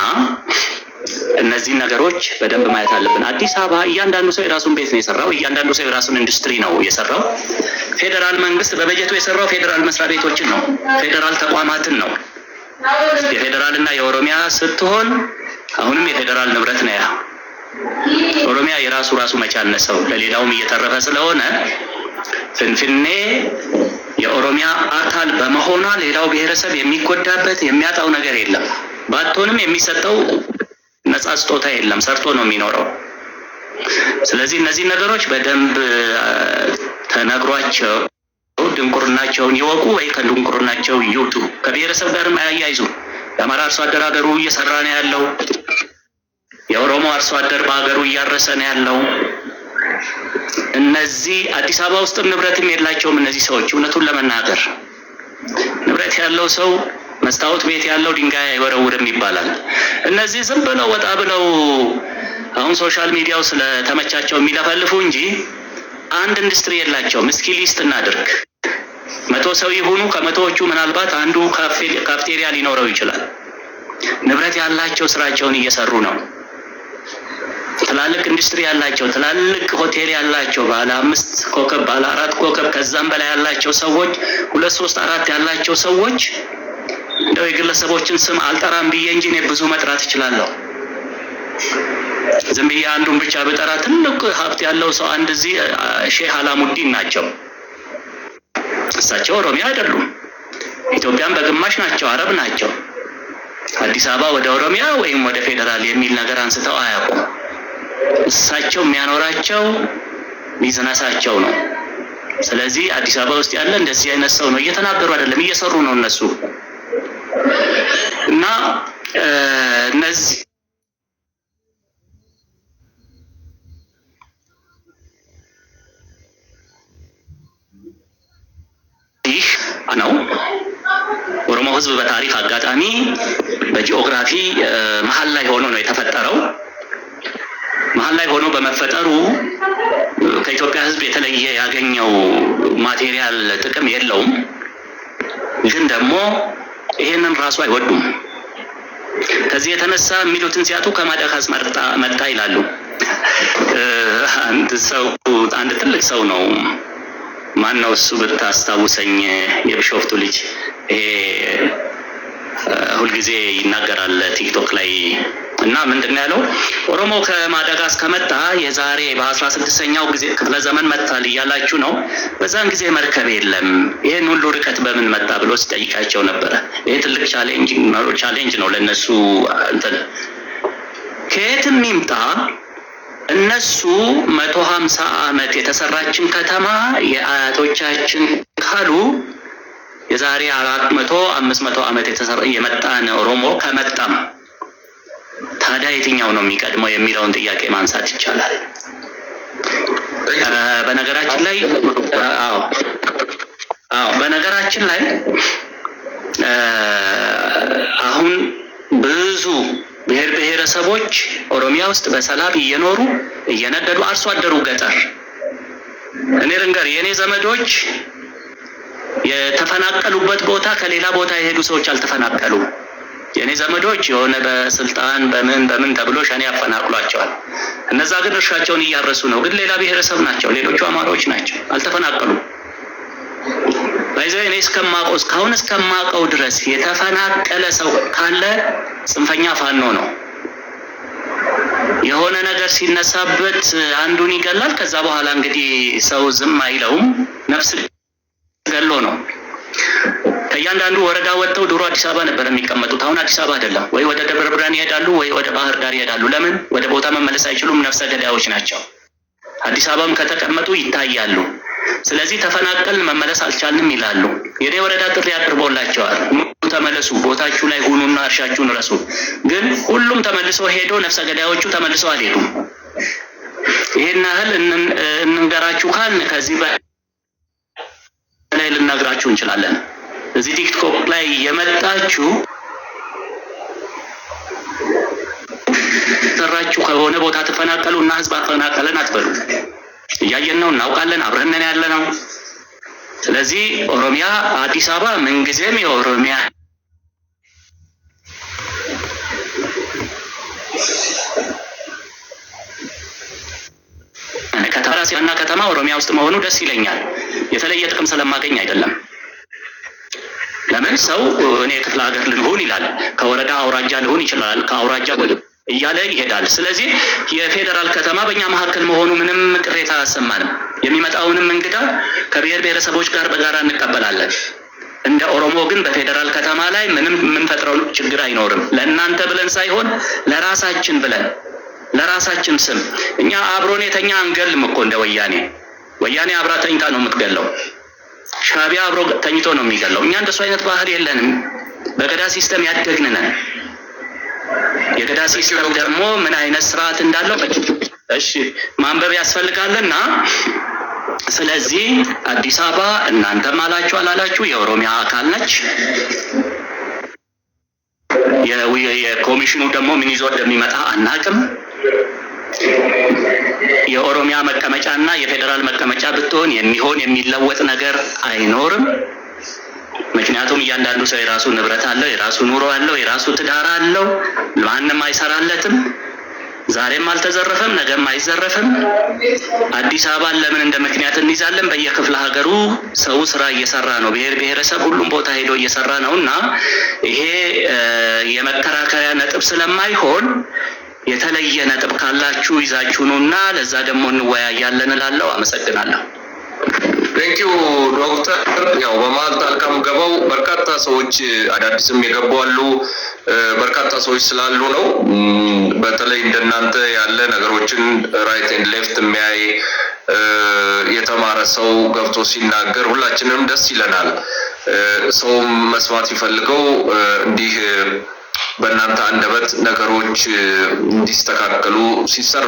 S4: እነዚህ ነገሮች በደንብ ማየት አለብን። አዲስ አበባ እያንዳንዱ ሰው የራሱን ቤት ነው የሰራው፣ እያንዳንዱ ሰው የራሱን ኢንዱስትሪ ነው የሰራው። ፌደራል መንግስት በበጀቱ የሰራው ፌደራል መስሪያ ቤቶችን ነው፣ ፌደራል ተቋማትን ነው። የፌደራልና የኦሮሚያ ስትሆን አሁንም የፌደራል ንብረት ነው። ያ ኦሮሚያ የራሱ መቻነሰው ለሌላውም እየተረፈ ስለሆነ ፍንፍኔ የኦሮሚያ አካል በመሆኗ ሌላው ብሔረሰብ የሚጎዳበት የሚያጣው ነገር የለም። ባትሆንም የሚሰጠው ነፃ ስጦታ የለም፣ ሰርቶ ነው የሚኖረው። ስለዚህ እነዚህ ነገሮች በደንብ ተነግሯቸው ድንቁርናቸውን ይወቁ ወይ ከድንቁርናቸው ይውጡ። ከብሔረሰብ ጋርም አያይዙ። የአማራ አርሶ አደር ሀገሩ እየሰራ ነው ያለው። የኦሮሞ አርሶ አደር በሀገሩ እያረሰ ነው ያለው። እነዚህ አዲስ አበባ ውስጥ ንብረትም የላቸውም እነዚህ ሰዎች። እውነቱን ለመናገር ንብረት ያለው ሰው መስታወት ቤት ያለው ድንጋይ አይወረውርም ይባላል። እነዚህ ዝም ብለው ወጣ ብለው አሁን ሶሻል ሚዲያው ስለተመቻቸው የሚለፈልፉ እንጂ አንድ ኢንዱስትሪ የላቸውም። እስኪ ሊስት እናድርግ። 100 ሰው ይሁኑ፣ ከመቶዎቹ ምናልባት አንዱ ካፍቴሪያ ሊኖረው ይችላል። ንብረት ያላቸው ስራቸውን እየሰሩ ነው። ትላልቅ ኢንዱስትሪ ያላቸው፣ ትላልቅ ሆቴል ያላቸው፣ ባለ 5 ኮከብ ባለ 4 ኮከብ ከዛም በላይ ያላቸው ሰዎች 2 3 4 ያላቸው ሰዎች እንደው የግለሰቦችን ስም አልጠራም ብዬ እንጂ እኔ ብዙ መጥራት እችላለሁ። ዝም ብዬ አንዱን ብቻ በጠራ ትልቅ ሀብት ያለው ሰው አንድ እዚህ ሼህ አላሙዲን ናቸው። እሳቸው ኦሮሚያ አይደሉም፣ ኢትዮጵያን በግማሽ ናቸው፣ አረብ ናቸው። አዲስ አበባ ወደ ኦሮሚያ ወይም ወደ ፌደራል የሚል ነገር አንስተው አያውቁም። እሳቸው የሚያኖራቸው ቢዝነሳቸው ነው። ስለዚህ አዲስ አበባ ውስጥ ያለ እንደዚህ አይነት ሰው ነው። እየተናገሩ አይደለም፣ እየሰሩ ነው እነሱ። እና እነዚህ ነው ኦሮሞ ህዝብ በታሪክ አጋጣሚ በጂኦግራፊ መሀል ላይ ሆኖ ነው የተፈጠረው። መሀል ላይ ሆኖ በመፈጠሩ ከኢትዮጵያ ህዝብ የተለየ ያገኘው ማቴሪያል ጥቅም የለውም። ግን ደግሞ ይሄንን ራሱ አይወዱም። ከዚህ የተነሳ የሚሉትን ሲያጡ ከማዳጋስ መጣ ይላሉ። አንድ ትልቅ ሰው ነው። ማን ነው እሱ ብታስታውሰኝ? የቢሾፍቱ ልጅ ይሄ ሁልጊዜ ይናገራል ቲክቶክ ላይ እና ምንድነው ያለው? ኦሮሞ ከማዳጋስ ከመጣ የዛሬ በ16ኛው ጊዜ ክፍለ ዘመን መጣል እያላችሁ ነው። በዛን ጊዜ መርከብ የለም። ይሄን ሁሉ ርቀት በምን መጣ ብሎ ሲጠይቃቸው ነበረ። ይሄ ትልቅ ቻሌንጅ ነው ለነሱ። እንትን ከየትም ይምጣ እነሱ 150 ዓመት የተሰራችን ከተማ የአያቶቻችን ካሉ የዛሬ 400 500 ዓመት የተሰራ የመጣን ኦሮሞ ከመጣም ታዲያ የትኛው ነው የሚቀድመው የሚለውን ጥያቄ ማንሳት ይቻላል። በነገራችን ላይ አሁን ብዙ ብሔር ብሔረሰቦች ኦሮሚያ ውስጥ በሰላም እየኖሩ እየነገዱ አርሶ አደሩ ገጠር እኔ ልንገር የኔ ዘመዶች የተፈናቀሉበት ቦታ ከሌላ ቦታ የሄዱ ሰዎች አልተፈናቀሉ። የኔ ዘመዶች የሆነ በስልጣን በምን ተብሎ ሸኔ ያፈናቅሏቸዋል። እነዛ ግን እርሻቸውን እያረሱ ነው። ግን ሌላ ብሔረሰብ ናቸው። ሌሎቹ አማራዎች ናቸው። አልተፈናቀሉም። እኔ እስከማውቀው ድረስ የተፈናቀለ ሰው ካለ ጽንፈኛ ፋኖ ነው። የሆነ ነገር ሲነሳበት አንዱን ይገላል። ከዛ በኋላ እንግዲህ ሰው ዝም አይለውም። ነፍስ ገሎ ነው። ከእያንዳንዱ ወረዳ ወጥተው ድሮ አዲስ አበባ ነበር የሚቀመጡት። አሁን አዲስ አበባ አይደለም። ወይ ወደ ደብረ ብርሃን ይሄዳሉ ወይ ወደ ባህር ዳር ይሄዳሉ። ለምን? ወደ ቦታ መመለስ አይችሉም። ነፍሰ ገዳዮች ናቸው። አዲስ አበባም ከተቀመጡ ይታያሉ። ስለዚህ ተፈናቀልን መመለስ አልቻልንም ይላሉ። የኔ ወረዳ ጥሪ አቅርቦላቸዋል። ተመለሱ፣ ቦታችሁ ላይ ሁኑና እርሻችሁን ረሱ። ግን ሁሉም ተመልሶ ሄዶ ነፍሰ ገዳዮቹ ተመልሰው አልሄዱም። ይሄን ያህል እንንገራችሁ ካልን ከዚህ በላይ ልናግራችሁ እንችላለን። እዚህ ቲክቶክ ላይ የመጣችሁ ሰራችሁ ከሆነ ቦታ ተፈናቀሉና ህዝብ አፈናቀለን አትበሉ። እያየን ነው፣ እናውቃለን፣ አብረን ነን ያለነው። ስለዚህ ኦሮሚያ አዲስ አበባ ምንጊዜም የኦሮሚያ ከተማ ኦሮሚያ ውስጥ መሆኑ ደስ ይለኛል። የተለየ ጥቅም ስለማገኝ አይደለም። ለምን ሰው እኔ ክፍለ ሀገር ልንሆን ይላል፣ ከወረዳ አውራጃ ልሆን ይችላል፣ ከአውራጃ እያለ ይሄዳል። ስለዚህ የፌደራል ከተማ በእኛ መካከል መሆኑ ምንም ቅሬታ አያሰማንም። የሚመጣውንም እንግዳ ከብሔር ብሔረሰቦች ጋር በጋራ እንቀበላለን። እንደ ኦሮሞ ግን በፌደራል ከተማ ላይ ምንም የምንፈጥረው ችግር አይኖርም። ለእናንተ ብለን ሳይሆን ለራሳችን ብለን ለራሳችን ስም። እኛ አብሮን የተኛ አንገልም እኮ እንደ ወያኔ አብራ ተኝታ ነው የምትገለው። ሻቢያ አብሮ ተኝቶ ነው የሚገለው። እኛ እንደሱ አይነት ባህል የለንም። በገዳ ሲስተም ያደግን ነን። የገዳ ሲስተም ደግሞ ምን አይነት ስርዓት እንዳለው እሺ ማንበብ ያስፈልጋልና ስለዚህ አዲስ አበባ እናንተም አላችሁ አላላችሁ የኦሮሚያ አካል ነች። የኮሚሽኑ ደግሞ ምን ይዞ እንደሚመጣ አናውቅም። የኦሮሚያ መቀመጫና የፌደራል መቀመጫ ብትሆን የሚለወጥ ነገር አይኖርም። ምክንያቱም እያንዳንዱ ሰው የራሱ ንብረት አለው፣ የራሱ ኑሮ አለው፣ የራሱ ትዳር አለው። ማንም አይሰራለትም። ዛሬም አልተዘረፈም፣ ነገም አይዘረፍም። አዲስ አበባ ለምን እንደ ምክንያት እንይዛለን? በየክፍለ ሀገሩ ሰው ስራ እየሰራ ነው። ብሔር ብሔረሰብ ሁሉም ቦታ ሄዶ እየሰራ ነውና ይሄ የመከራከሪያ ነጥብ ስለማይሆን የተለየ ነጥብ ካላችሁ ይዛችሁ ነውና ለዛ ደግሞ እንወያያለን እላለሁ። አመሰግናለሁ።
S2: ቴንኪው ዶክተር። ያው በመሀል ጣልቃም ገባው በርካታ ሰዎች አዳዲስም የገቡ አሉ። በርካታ ሰዎች ስላሉ ነው። በተለይ እንደናንተ ያለ ነገሮችን ራይት ኤንድ ሌፍት የሚያይ የተማረ ሰው ገብቶ ሲናገር ሁላችንም ደስ ይለናል። ሰውም መስማት ይፈልገው እንዲህ በእናንተ አንደበት ነገሮች እንዲስተካከሉ ሲሰራ